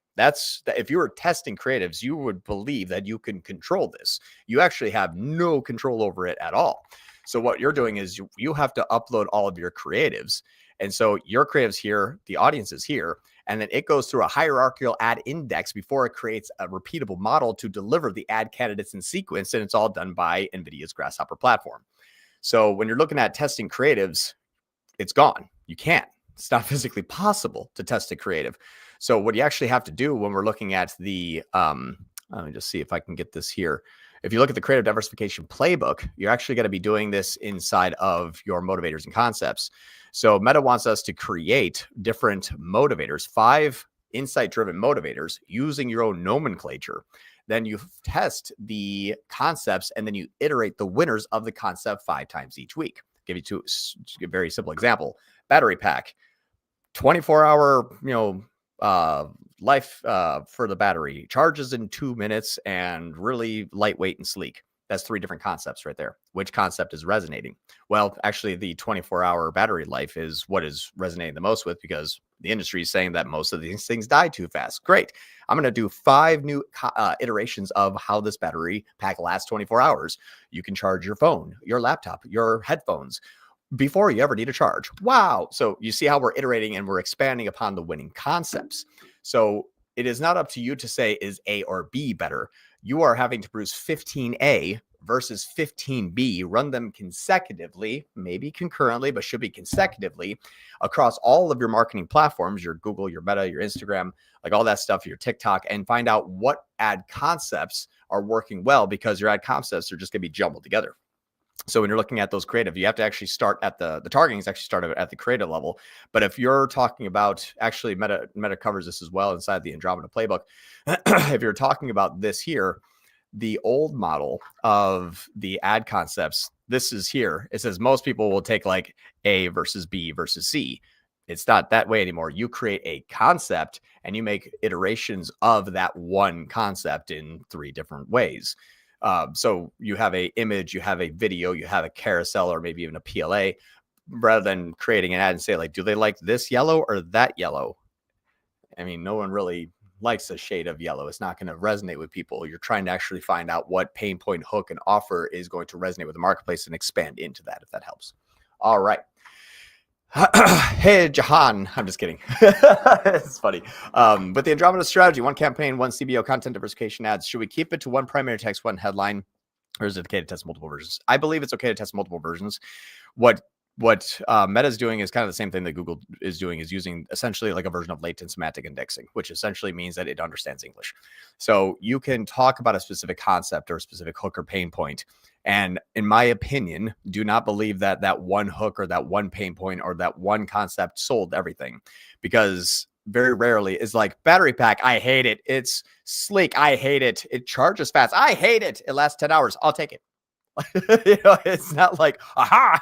If you were testing creatives, you would believe that you can control this. You actually have no control over it at all. So what you're doing is you have to upload all of your creatives. And so your creatives here, the audience is here, and then it goes through a hierarchical ad index before it creates a repeatable model to deliver the ad candidates in sequence. And it's all done by NVIDIA's Grasshopper platform. So when you're looking at testing creatives, it's gone. You can't. It's not physically possible to test a creative. So what you actually have to do when we're looking at the, let me just see if I can get this here. If you look at the creative diversification playbook, you're actually going to be doing this inside of your motivators and concepts. So Meta wants us to create different motivators, 5 insight-driven motivators using your own nomenclature. Then you test the concepts, and then you iterate the winners of the concept 5 times each week. Give you a very simple example. Battery pack, 24-hour, life for the battery, charges in 2 minutes, and really lightweight and sleek. That's 3 different concepts right there. Which concept is resonating? Well, actually, the 24-hour battery life is what is resonating the most with, because the industry is saying that most of these things die too fast. Great. I'm going to do 5 new iterations of how this battery pack lasts 24 hours. You can charge your phone, your laptop, your headphones before you ever need a charge. Wow. So you see how we're iterating and we're expanding upon the winning concepts. So it is not up to you to say, is A or B better? You are having to produce 15A versus 15B, run them consecutively, maybe concurrently, but should be consecutively across all of your marketing platforms, your Google, your Meta, your Instagram, like all that stuff, your TikTok, and find out what ad concepts are working well, because your ad concepts are just going to be jumbled together. So when you're looking at those creative, you have to actually start at the targeting is actually started at the creative level. But if you're talking about, actually Meta covers this as well inside the Andromeda playbook. If you're talking about this here, the old model of the ad concepts, this is here. It says most people will take like A versus B versus C. It's not that way anymore. You create a concept and you make iterations of that one concept in 3 different ways. So you have a image, you have a video, you have a carousel, or maybe even a PLA, rather than creating an ad and say, like, do they like this yellow or that yellow? I mean, no one really likes a shade of yellow. It's not going to resonate with people. You're trying to actually find out what pain point, hook, and offer is going to resonate with the marketplace and expand into that, if that helps. All right. Hey, Jahan. I'm just kidding. It's funny. But the Andromeda strategy, 1 campaign, 1 CBO, content diversification ads. Should we keep it to 1 primary text, 1 headline, or is it okay to test multiple versions? I believe it's okay to test multiple versions. What Meta is doing is kind of the same thing that Google is doing, is using essentially like a version of latent semantic indexing, which essentially means that it understands English. So you can talk about a specific concept or a specific hook or pain point. And in my opinion, do not believe that that one hook or that one pain point or that one concept sold everything, because very rarely is like battery pack. I hate it. It's sleek. I hate it. It charges fast. I hate it. It lasts 10 hours. I'll take it. It's not like, aha,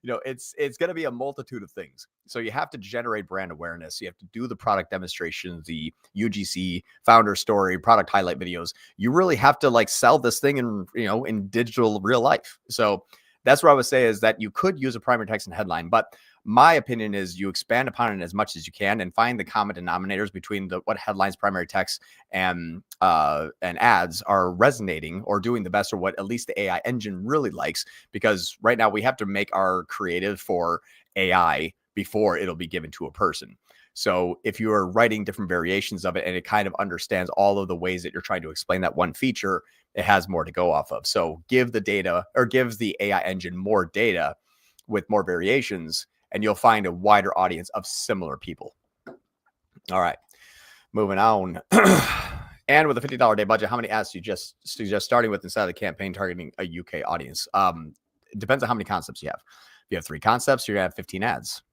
it's going to be a multitude of things. So you have to generate brand awareness. You have to do the product demonstrations, the UGC, founder story, product highlight videos. You really have to like sell this thing in digital real life. So that's what I would say, is that you could use a primary text and headline, but my opinion is you expand upon it as much as you can and find the common denominators between what headlines, primary text, and ads are resonating or doing the best, or what at least the AI engine really likes. Because right now we have to make our creative for AI before it'll be given to a person. So if you are writing different variations of it and it kind of understands all of the ways that you're trying to explain that one feature, it has more to go off of. So give the data, or gives the AI engine more data with more variations, and you'll find a wider audience of similar people. All right, moving on. And with a $50 a day budget, how many ads do you just suggest starting with inside of the campaign targeting a UK audience? It depends on how many concepts you have. If you have 3 concepts, you're gonna have 15 ads.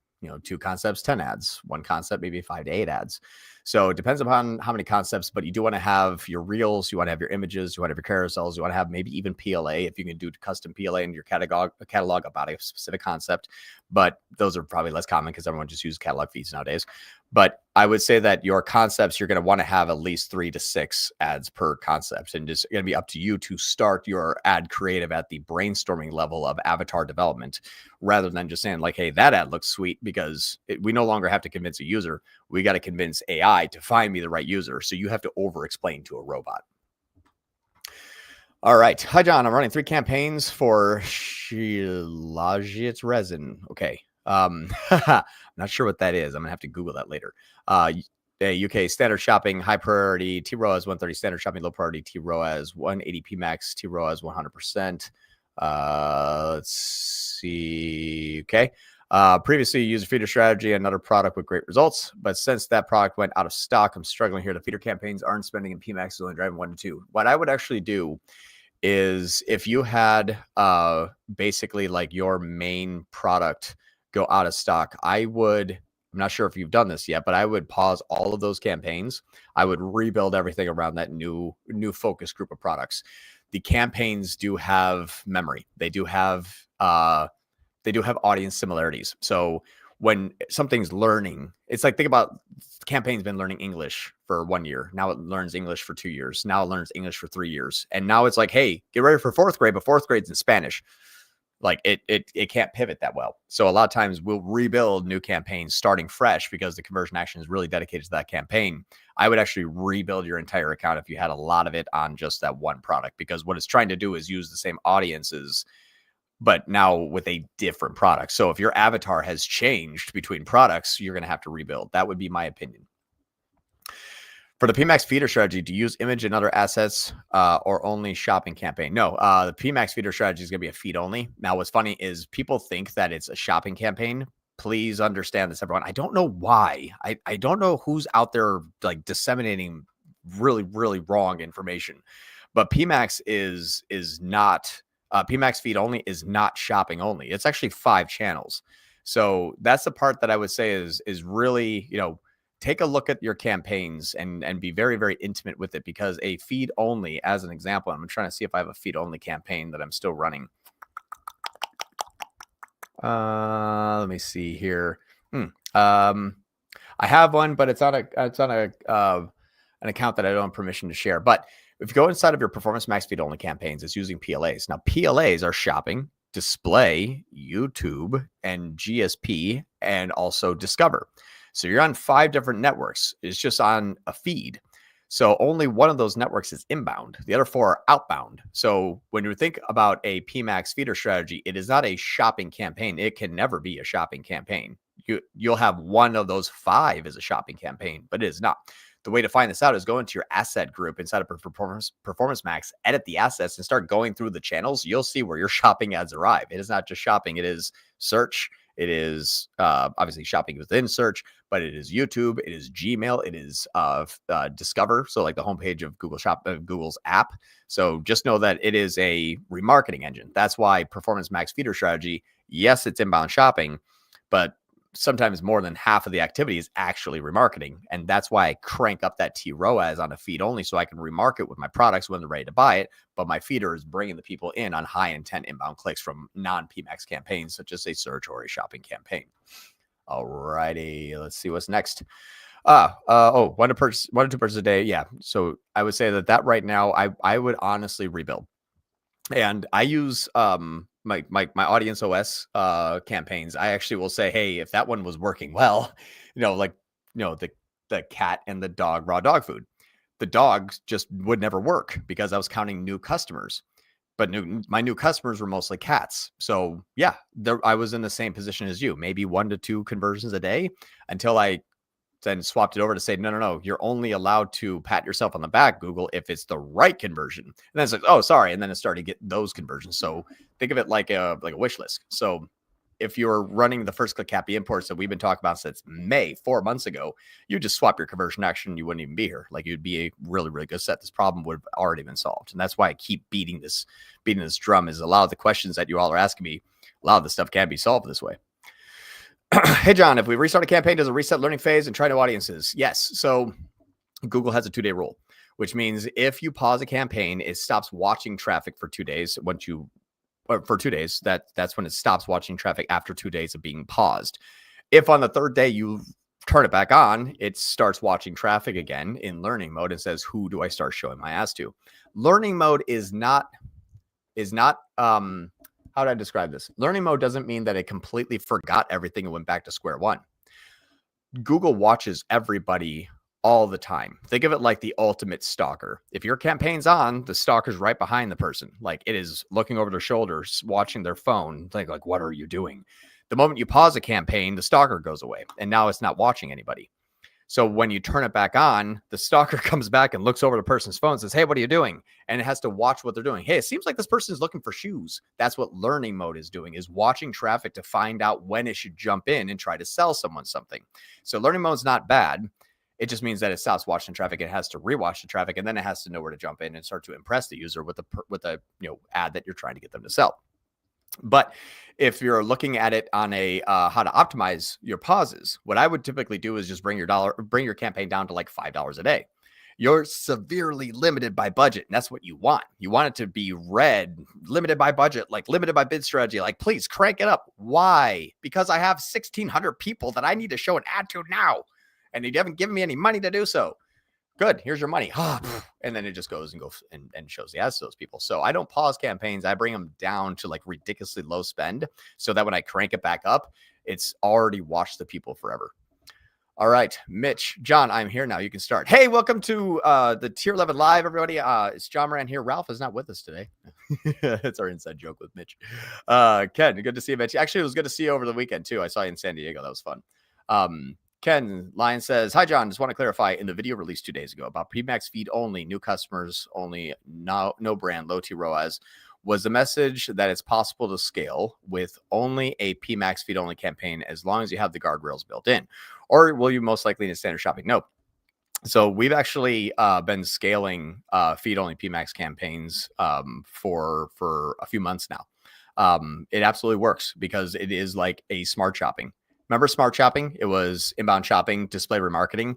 2 concepts, 10 ads. 1 concept, maybe 5 to 8 ads. So it depends upon how many concepts, but you do want to have your reels, you want to have your images, you want to have your carousels, you want to have maybe even PLA, if you can do custom PLA in your catalog about a specific concept. But those are probably less common because everyone just uses catalog feeds nowadays. But I would say that your concepts, you're going to want to have at least 3 to 6 ads per concept. And it's going to be up to you to start your ad creative at the brainstorming level of avatar development, rather than just saying like, hey, that ad looks sweet, because we no longer have to convince a user. We got to convince AI to find me the right user. So you have to over-explain to a robot. All right. Hi, John. I'm running 3 campaigns for shilajit resin. Okay. I'm not sure what that is. I'm gonna have to Google that later. UK standard shopping, high priority, T-ROAS 130, standard shopping, low priority, T-ROAS 180, PMax, T-ROAS 100%. Let's see. Okay. Previously used a feeder strategy, another product with great results, but since that product went out of stock, I'm struggling here. The feeder campaigns aren't spending, and PMax is only driving 1 to 2. What I would actually do is, if you had basically like your main product go out of stock, I'm not sure if you've done this yet, but I would pause all of those campaigns. I would rebuild everything around that new focus group of products. The campaigns do have memory. They do have audience similarities. So when something's learning, it's like, think about, campaign's been learning English for 1 year. Now it learns English for 2 years. Now it learns English for 3 years. And now it's like, hey, get ready for 4th grade, but 4th grade's in Spanish. Like it can't pivot that well. So a lot of times we'll rebuild new campaigns starting fresh, because the conversion action is really dedicated to that campaign. I would actually rebuild your entire account if you had a lot of it on just that one product, because what it's trying to do is use the same audiences, but now with a different product. So if your avatar has changed between products, you're going to have to rebuild. That would be my opinion. For the PMax feeder strategy, do you use image and other assets or only shopping campaign? No, the PMax feeder strategy is going to be a feed only. Now, what's funny is people think that it's a shopping campaign. Please understand this, everyone. I don't know why. I don't know who's out there like disseminating really, really wrong information. But PMax is not, PMax feed only is not shopping only. It's actually 5 channels. So that's the part that I would say is really, take a look at your campaigns and be very, very intimate with it, because a feed only, as an example, I'm trying to see if I have a feed only campaign that I'm still running. Let me see here. I have one, but it's on an account that I don't have permission to share. But if you go inside of your Performance Max feed only campaigns, it's using PLAs. Now, PLAs are shopping, display, YouTube, and GSP, and also Discover. So you're on 5 different networks. It's just on a feed. So only one of those networks is inbound. The other 4 are outbound. So when you think about a PMax feeder strategy, it is not a shopping campaign. It can never be a shopping campaign. You'll have one of those 5 as a shopping campaign, but it is not. The way to find this out is go into your asset group inside of Performance Max, edit the assets, and start going through the channels. You'll see where your shopping ads arrive. It is not just shopping. It is search. It is obviously shopping within search, but it is YouTube, it is Gmail, it is Discover. So like the homepage of Google's app. So just know that it is a remarketing engine. That's why Performance Max feeder strategy, yes, it's inbound shopping, but sometimes more than half of the activity is actually remarketing. And that's why I crank up that ROAS on a feed only, so I can remarket with my products when they're ready to buy it. But my feeder is bringing the people in on high intent inbound clicks from non-PMax campaigns, such as a search or a shopping campaign. All righty, let's see what's next. One to two purchases a day. Yeah. So I would say that right now, I would honestly rebuild. And I use my audience OS campaigns. I actually will say, hey, if that one was working well, the cat and the dog raw dog food, the dogs just would never work because I was counting new customers. But my new customers were mostly cats. So yeah, I was in the same position as you, maybe 1 to 2 conversions a day, until I then swapped it over to say, no, you're only allowed to pat yourself on the back, Google, if it's the right conversion. And then it's like, oh, sorry. And then it started to get those conversions. So think of it like a wish list. So if you're running the first click CAPI imports that we've been talking about since May, 4 months ago, you just swap your conversion action. You wouldn't even be here. Like, you'd be a really, really good set. This problem would have already been solved. And that's why I keep beating this drum, is a lot of the questions that you all are asking me, a lot of the stuff can be solved this way. Hey, John, if we restart a campaign, does it reset learning phase and try new audiences? Yes. So Google has a 2-day rule, which means if you pause a campaign, it stops watching traffic for 2 days. For 2 days, that's when it stops watching traffic after 2 days of being paused. If on the 3rd day you turn it back on, it starts watching traffic again in learning mode and says, who do I start showing my ass to? Learning mode is not how do I describe this? Learning mode doesn't mean that it completely forgot everything and went back to square one. Google watches everybody all the time. Think of it like the ultimate stalker. If your campaign's on, the stalker's right behind the person. Like, it is looking over their shoulders, watching their phone. Like, what are you doing? The moment you pause a campaign, the stalker goes away, and now it's not watching anybody. So when you turn it back on, the stalker comes back and looks over the person's phone and says, hey, what are you doing? And it has to watch what they're doing. Hey, it seems like this person is looking for shoes. That's what learning mode is doing, is watching traffic to find out when it should jump in and try to sell someone something. So learning mode is not bad. It just means that it stops watching traffic. It has to rewatch the traffic, and then it has to know where to jump in and start to impress the user with a ad that you're trying to get them to sell. But if you're looking at it on a how to optimize your pauses, what I would typically do is just bring your campaign down to like $5 a day. You're severely limited by budget, and that's what you want. You want it to be red, limited by budget, like limited by bid strategy. Like, please crank it up. Why? Because I have 1,600 people that I need to show an ad to now, and you haven't given me any money to do so. Good, here's your money. And then it just goes and shows the ads to those people. So I don't pause campaigns. I bring them down to like ridiculously low spend, so that when I crank it back up, it's already watched the people forever. All right, Mitch, John, I'm here now. You can start. Hey, welcome to the Tier 11 Live, everybody. It's John Moran here. Ralph is not with us today. It's our inside joke with Mitch. Ken, good to see you, Mitch. Actually, it was good to see you over the weekend, too. I saw you in San Diego. That was fun. Ken Lyon says, hi, John. Just want to clarify, in the video released 2 days ago about PMax feed only, new customers only, no brand, low ROAS, was the message that it's possible to scale with only a PMax feed only campaign as long as you have the guardrails built in? Or will you most likely need standard shopping? No. So we've actually been scaling feed only PMax campaigns for a few months now. It absolutely works because it is like a smart shopping. Remember smart shopping? It was inbound shopping, display remarketing.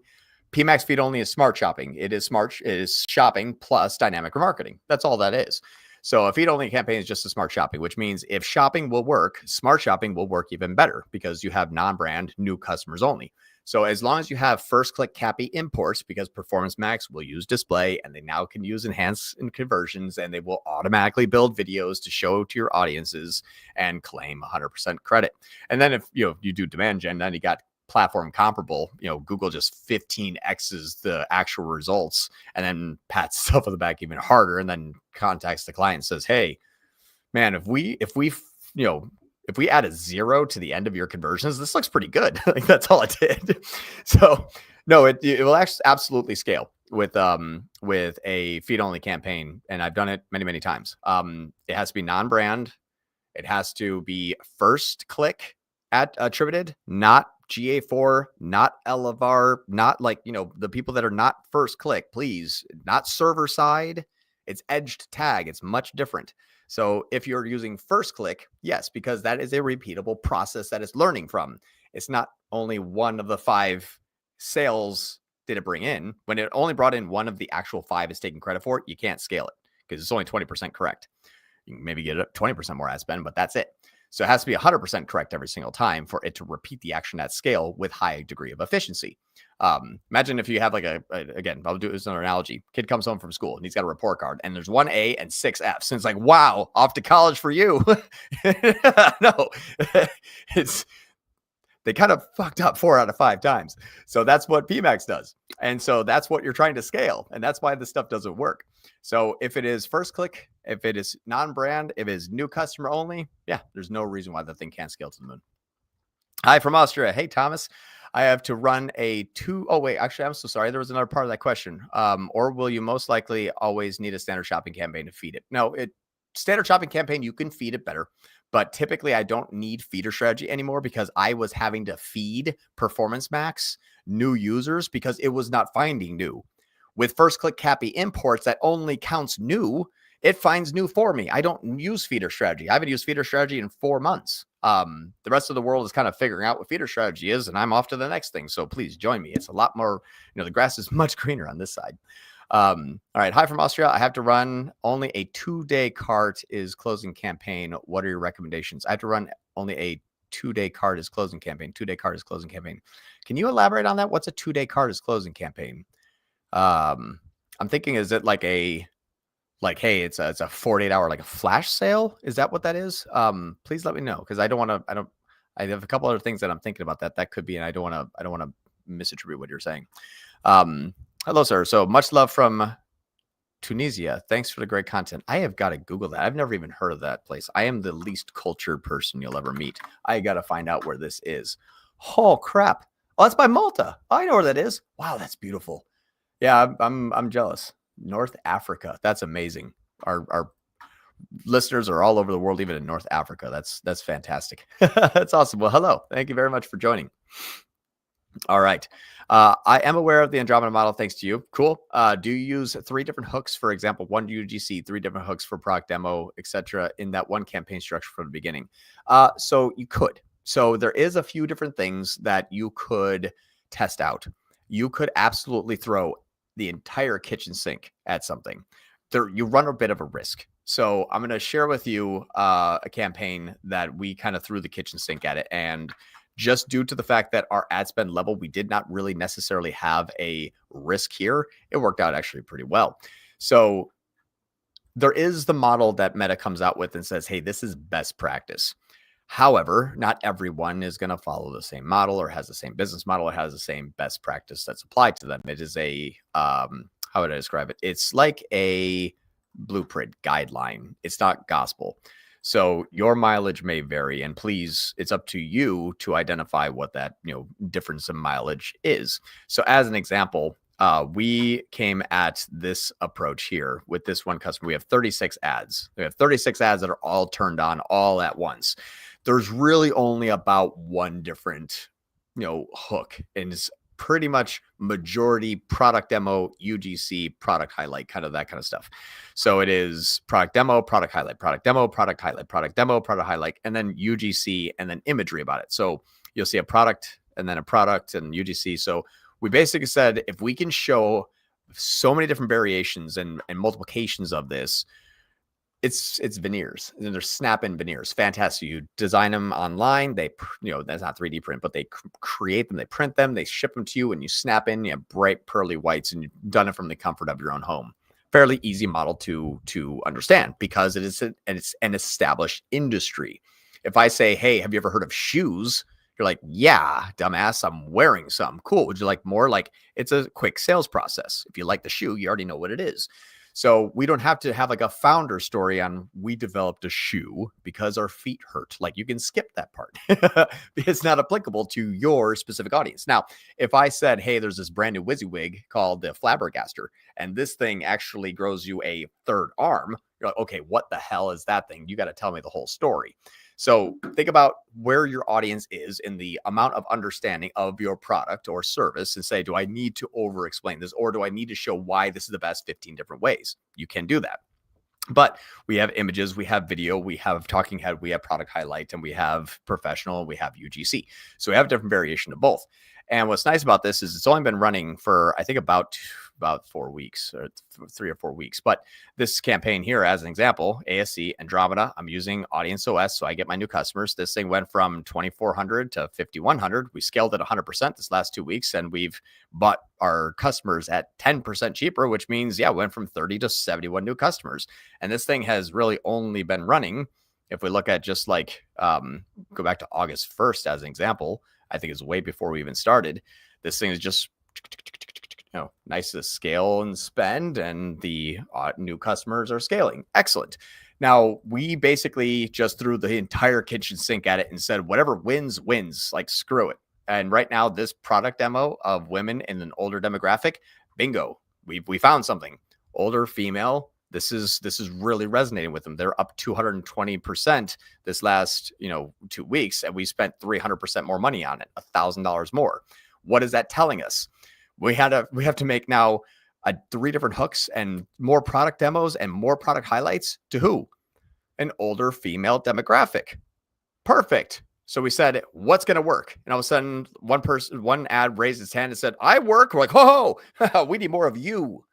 PMax feed only is smart shopping. It is shopping plus dynamic remarketing. That's all that is. So a feed only campaign is just a smart shopping, which means if shopping will work, smart shopping will work even better because you have non-brand new customers only. So as long as you have first click CAPI imports, because Performance Max will use display and they now can use enhance and conversions, and they will automatically build videos to show to your audiences and claim 100% credit. And then if you do demand gen, then you got platform comparable, Google just 15x's the actual results and then pats stuff on the back even harder, and then contacts the client and says, hey, man, if we add a 0 to the end of your conversions, this looks pretty good. Like, that's all it did. So no, it will actually absolutely scale with a feed only campaign. And I've done it many, many times. It has to be non-brand. It has to be first click attributed, not GA4, not Elevar, not like, the people that are not first click, please, not server side. It's edged tag. It's much different. So if you're using first click, yes, because that is a repeatable process that it's learning from. It's not only one of the 5 sales did it bring in. When it only brought in one of the actual 5 is taking credit for it, you can't scale it because it's only 20% correct. You can maybe get 20% more ad spend, but that's it. So it has to be 100% correct every single time for it to repeat the action at scale with high degree of efficiency. Imagine if you have like again, I'll do this as an analogy. Kid comes home from school and he's got a report card and there's 1 A and 6 Fs. And it's like, wow, off to college for you. No, they kind of fucked up 4 out of 5 times. So that's what PMax does. And so that's what you're trying to scale. And that's why this stuff doesn't work. So if it is first click, if it is non-brand, if it is new customer only, yeah, there's no reason why the thing can't scale to the moon. Hi from Austria. Hey, Thomas. I have to run actually, I'm so sorry. There was another part of that question. Or will you most likely always need a standard shopping campaign to feed it? No, standard shopping campaign, you can feed it better. But typically I don't need feeder strategy anymore because I was having to feed Performance Max new users because it was not finding new. With first click CAPI imports that only counts new, it finds new for me. I don't use feeder strategy. I haven't used feeder strategy in 4 months. The rest of the world is kind of figuring out what feeder strategy is, and I'm off to the next thing. So please join me. It's a lot more, the grass is much greener on this side. All right. Hi from Austria. I have to run only a 2-day cart is closing campaign. What are your recommendations? I have to run only a 2-day cart is closing campaign. 2-day cart is closing campaign. Can you elaborate on that? What's a 2-day cart is closing campaign? I'm thinking, is it hey, it's a 48-hour, like a flash sale? Is that what that is? Please let me know. Cause I have a couple other things that I'm thinking about that could be, and I don't want to misattribute what you're saying. Hello, sir. So much love from Tunisia. Thanks for the great content. I have got to Google that. I've never even heard of that place. I am the least cultured person you'll ever meet. I got to find out where this is. Oh, crap. Oh, that's by Malta. Oh, I know where that is. Wow, that's beautiful. Yeah, I'm jealous. North Africa. That's amazing. Our listeners are all over the world, even in North Africa. That's fantastic. That's awesome. Well, hello. Thank you very much for joining. All right. I am aware of the Andromeda model thanks to you. Cool. Do you use 3 different hooks, for example, 1 UGC, 3 different hooks for product demo, etc., in that one campaign structure from the beginning? So you could. So there is a few different things that you could test out. You could absolutely throw the entire kitchen sink at something. You run a bit of a risk. So I'm going to share with you a campaign that we kind of threw the kitchen sink at it. And just due to the fact that our ad spend level, we did not really necessarily have a risk here. It worked out actually pretty well. So there is the model that Meta comes out with and says, hey, this is best practice. However, not everyone is going to follow the same model or has the same business model or has the same best practice that's applied to them. It is a, how would I describe it? It's like a blueprint guideline. It's not gospel. So your mileage may vary, and please, it's up to you to identify what that, difference in mileage is. So as an example, we came at this approach here with this one customer. We have 36 ads. We have 36 ads that are all turned on all at once. There's really only about one different, hook, and it's pretty much majority product demo, UGC, product highlight, kind of that kind of stuff. So it is product demo, product highlight, product demo, product highlight, product demo, product highlight, and then UGC, and then imagery about it. So you'll see a product and then a product and UGC. So we basically said, if we can show so many different variations and multiplications of this, it's veneers, and they're snap-in veneers. Fantastic. You design them online. They, that's not 3D print, but they create them, they print them, they ship them to you, and you snap in, you have bright pearly whites, and you've done it from the comfort of your own home. Fairly easy model to understand because it's an established industry. If I say, hey, have you ever heard of shoes? You're like, yeah, dumbass, I'm wearing some. Cool. Would you like more? Like, it's a quick sales process. If you like the shoe, you already know what it is. So we don't have to have like a founder story on we developed a shoe because our feet hurt. Like, you can skip that part. It's not applicable to your specific audience. Now, if I said, hey, there's this brand new WYSIWYG called the Flabbergaster, and this thing actually grows you a third arm, you're like, okay, what the hell is that thing? You got to tell me the whole story. So think about where your audience is in the amount of understanding of your product or service and say, do I need to over explain this, or do I need to show why this is the best 15 different ways? You can do that. But we have images, we have video, we have talking head, we have product highlight, and we have professional, we have UGC. So we have a different variation of both. And what's nice about this is it's only been running for, I think, about 4 weeks or 3 or 4 weeks. But this campaign here, as an example, ASC, Andromeda, I'm using Audience OS. So I get my new customers. This thing went from 2,400 to 5,100. We scaled it 100% this last 2 weeks. And we've bought our customers at 10% cheaper, which means, yeah, went from 30 to 71 new customers. And this thing has really only been running. If we look at just like, go back to August 1st as an example, I think it's way before we even started. This thing is just, nice to scale and spend, and the new customers are scaling. Excellent. Now, we basically just threw the entire kitchen sink at it and said, whatever wins, wins. Like, screw it. And right now, this product demo of women in an older demographic, bingo, we found something. Older female. This is really resonating with them. They're up 220% this last 2 weeks, and we spent 300% more money on it, $1,000 more. What is that telling us? We have to make now 3 different hooks and more product demos and more product highlights to who? An older female demographic. Perfect. So we said, what's going to work? And all of a sudden, one ad raised its hand and said, I work. We're like, oh, we need more of you.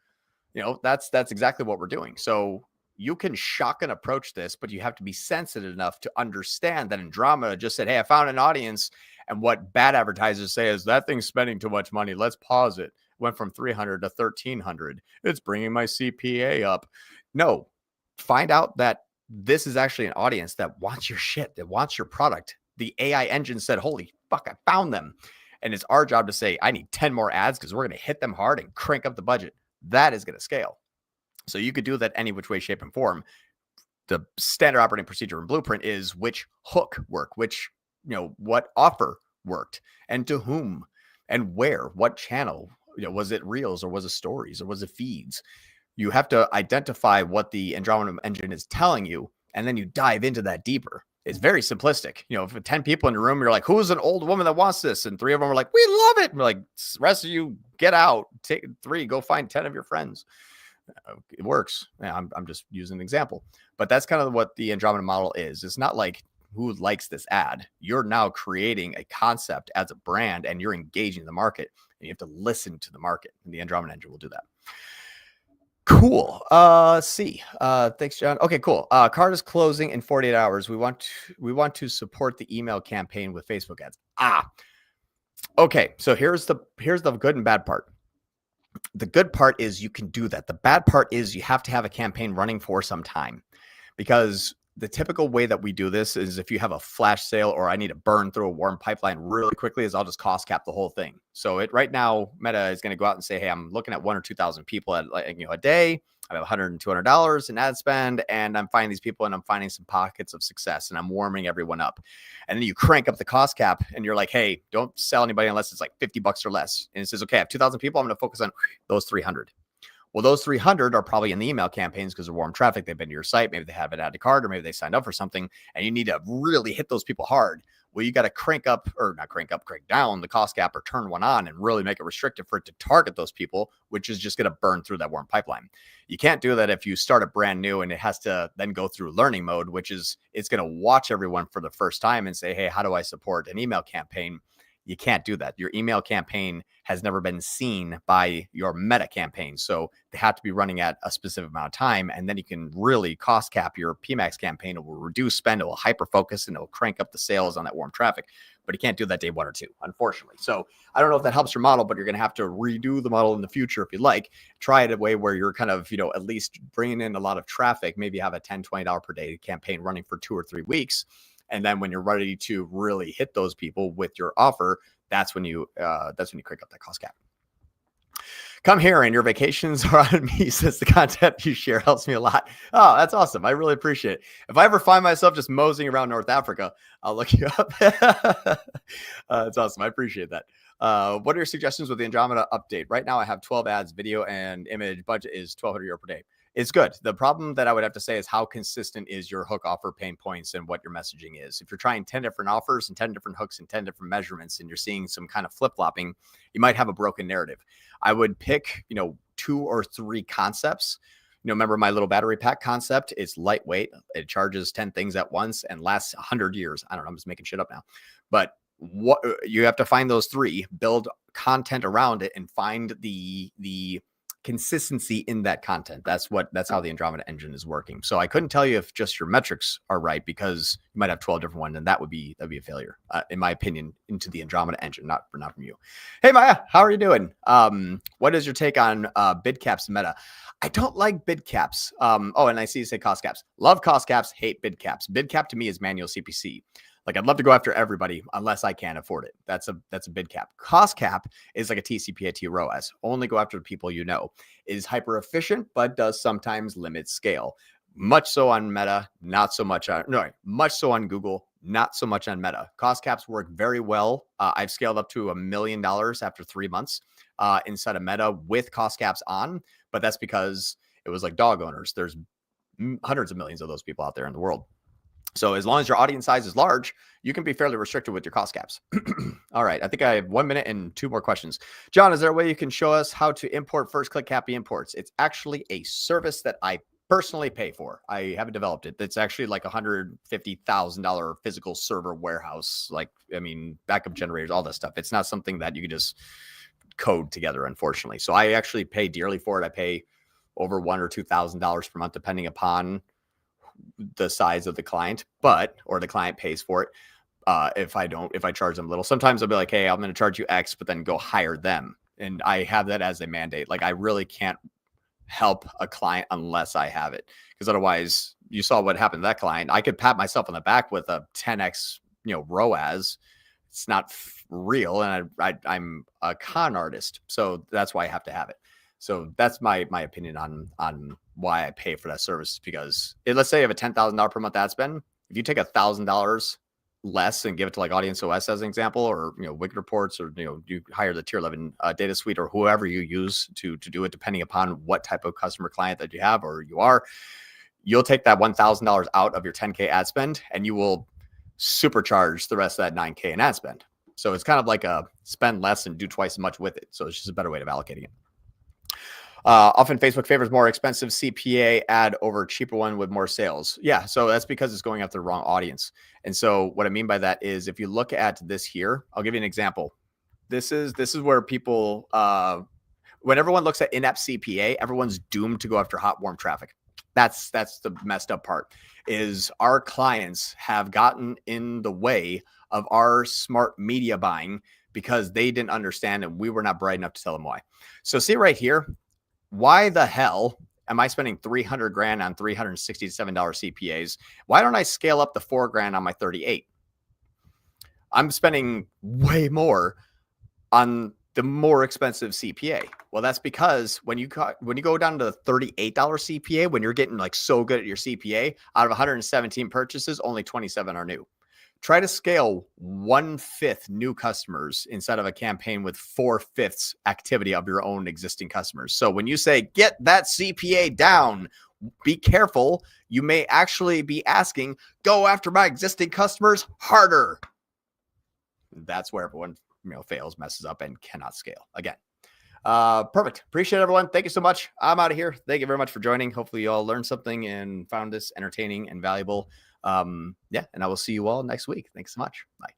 That's exactly what we're doing. So you can shotgun approach this, but you have to be sensitive enough to understand that Andromeda just said, hey, I found an audience. And what bad advertisers say is that thing's spending too much money. Let's pause it. Went from 300 to 1,300. It's bringing my CPA up. No, find out that this is actually an audience that wants your shit, that wants your product. The AI engine said, holy fuck, I found them. And it's our job to say, I need 10 more ads because we're going to hit them hard and crank up the budget. That is going to scale. So you could do that any which way, shape, and form. The standard operating procedure and blueprint is which hook work, which, what offer worked, and to whom, and where, what channel. Was it reels, or was it stories, or was it feeds? You have to identify what the Andromeda engine is telling you, and then you dive into that deeper. It's very simplistic. If 10 people in the room, you're like, who's an old woman that wants this? And 3 of them are like, we love it. And we're like, the rest of you get out, take 3, go find 10 of your friends. It works. I'm just using an example, but that's kind of what the Andromeda model is. It's not like who likes this ad. You're now creating a concept as a brand, and you're engaging the market, and you have to listen to the market, and the Andromeda engine will do that. Cool. Let's see. Thanks, John. Okay, cool. Card is closing in 48 hours. We want to support the email campaign with Facebook ads. Okay. So here's the good and bad part. The good part is you can do that. The bad part is you have to have a campaign running for some time, because the typical way that we do this is if you have a flash sale, or I need to burn through a warm pipeline really quickly, is I'll just cost cap the whole thing. So right now, Meta is going to go out and say, hey, I'm looking at 1,000 or 2,000 people at a day. I have $100 and $200 in ad spend, and I'm finding these people, and I'm finding some pockets of success, and I'm warming everyone up. And then you crank up the cost cap, and you're like, hey, don't sell anybody unless it's like $50 or less. And it says, okay, I have 2,000 people. I'm going to focus on those 300. Well, those 300 are probably in the email campaigns because they're warm traffic. They've been to your site. Maybe they have an added card, or maybe they signed up for something, and you need to really hit those people hard. Well, you got to crank down the cost cap, or turn one on and really make it restrictive for it to target those people, which is just going to burn through that warm pipeline. You can't do that if you start a brand new and it has to then go through learning mode, which is it's going to watch everyone for the first time and say, hey, how do I support an email campaign? You can't do that. Your email campaign has never been seen by your Meta campaign. So they have to be running at a specific amount of time. And then you can really cost cap your PMax campaign. It will reduce spend. It will hyper focus, and it will crank up the sales on that warm traffic. But you can't do that day 1 or 2, unfortunately. So I don't know if that helps your model, but you're going to have to redo the model in the future if you like. Try it a way where you're kind of, at least bringing in a lot of traffic. Maybe have a $10, $20 per day campaign running for 2 or 3 weeks. And then when you're ready to really hit those people with your offer, that's when you crank up that cost cap. Come here, and your vacations are on me, since the content you share helps me a lot. Oh, that's awesome. I really appreciate it. If I ever find myself just moseying around North Africa, I'll look you up. That's awesome. I appreciate that. What are your suggestions with the Andromeda update? Right now I have 12 ads, video and image. Budget is €1,200 per day. it's good. The problem that I would have to say is how consistent is your hook offer pain points and what your messaging is. If you're trying 10 different offers and 10 different hooks and 10 different measurements, and you're seeing some kind of flip-flopping, you might have a broken narrative. I would pick, 2 or 3 concepts. Remember my little battery pack concept? It's lightweight. It charges 10 things at once and lasts 100 years. I don't know. I'm just making shit up now. But what you have to find those 3, build content around it, and find the consistency in that content. That's how the Andromeda engine is working. So I couldn't tell you if just your metrics are right, because you might have 12 different ones, and that'd be a failure, in my opinion, into the Andromeda engine, not from you. Hey Maya, how are you doing? What is your take on bid caps meta? I don't like bid caps. Oh, and I see you say cost caps. Love cost caps, hate bid caps. Bid cap to me is manual CPC. Like, I'd love to go after everybody unless I can't afford it. That's a bid cap. Cost cap is like a TCPA to ROAS. Only go after the people you know. It is hyper efficient, but does sometimes limit scale. Much so on Meta, not so much on, much so on Google, not so much on Meta. Cost caps work very well. I've scaled up to $1 million after 3 months inside of Meta with cost caps on, but that's because it was like dog owners. There's hundreds of millions of those people out there in the world. So as long as your audience size is large, you can be fairly restricted with your cost caps. All right. I think I have 1 minute and 2 more questions. John, is there a way you can show us how to import first click CAPI imports? It's actually a service that I personally pay for. I haven't developed it. It's actually like $150,000 physical server warehouse. Backup generators, all that stuff. It's not something that you can just code together, unfortunately. So I actually pay dearly for it. I pay over $1,000 or $2,000 per month, depending upon the size of the client, or the client pays for it. If I charge them little, sometimes I'll be like, hey, I'm going to charge you X, but then go hire them. And I have that as a mandate. Like, I really can't help a client unless I have it, because otherwise, you saw what happened to that client. I could pat myself on the back with a 10X, ROAS. It's not real. And I'm a con artist. So that's why I have to have it. So that's my opinion on why I pay for that service, because let's say you have a $10,000 per month ad spend. If you take $1,000 less and give it to like Audience OS as an example, or Wicked Reports, or you hire the tier 11 data suite, or whoever you use to do it, depending upon what type of customer client that you have or you are, you'll take that $1,000 out of your 10K ad spend, and you will supercharge the rest of that 9K in ad spend. So it's kind of like a spend less and do twice as much with it. So it's just a better way of allocating it. Often Facebook favors more expensive CPA ad over cheaper one with more sales. Yeah, so that's because it's going after the wrong audience. And so what I mean by that is, if you look at this here, I'll give you an example. This is where people, when everyone looks at in-app CPA, everyone's doomed to go after hot, warm traffic. That's the messed up part, is our clients have gotten in the way of our smart media buying because they didn't understand, and we were not bright enough to tell them why. So see right here, why the hell am I spending $300,000 on $367 CPAs? Why don't I scale up to $4,000 on my 38? I'm spending way more on the more expensive CPA. Well, that's because when you go down to the $38 CPA, when you're getting like so good at your CPA, out of 117 purchases, only 27 are new. Try to scale 1/5 new customers instead of a campaign with 4/5 activity of your own existing customers. So when you say get that CPA down, be careful. You may actually be asking, go after my existing customers harder. That's where everyone fails, messes up, and cannot scale again. Perfect. Appreciate it, everyone. Thank you so much. I'm out of here. Thank you very much for joining. Hopefully you all learned something and found this entertaining and valuable. And I will see you all next week. Thanks so much. Bye.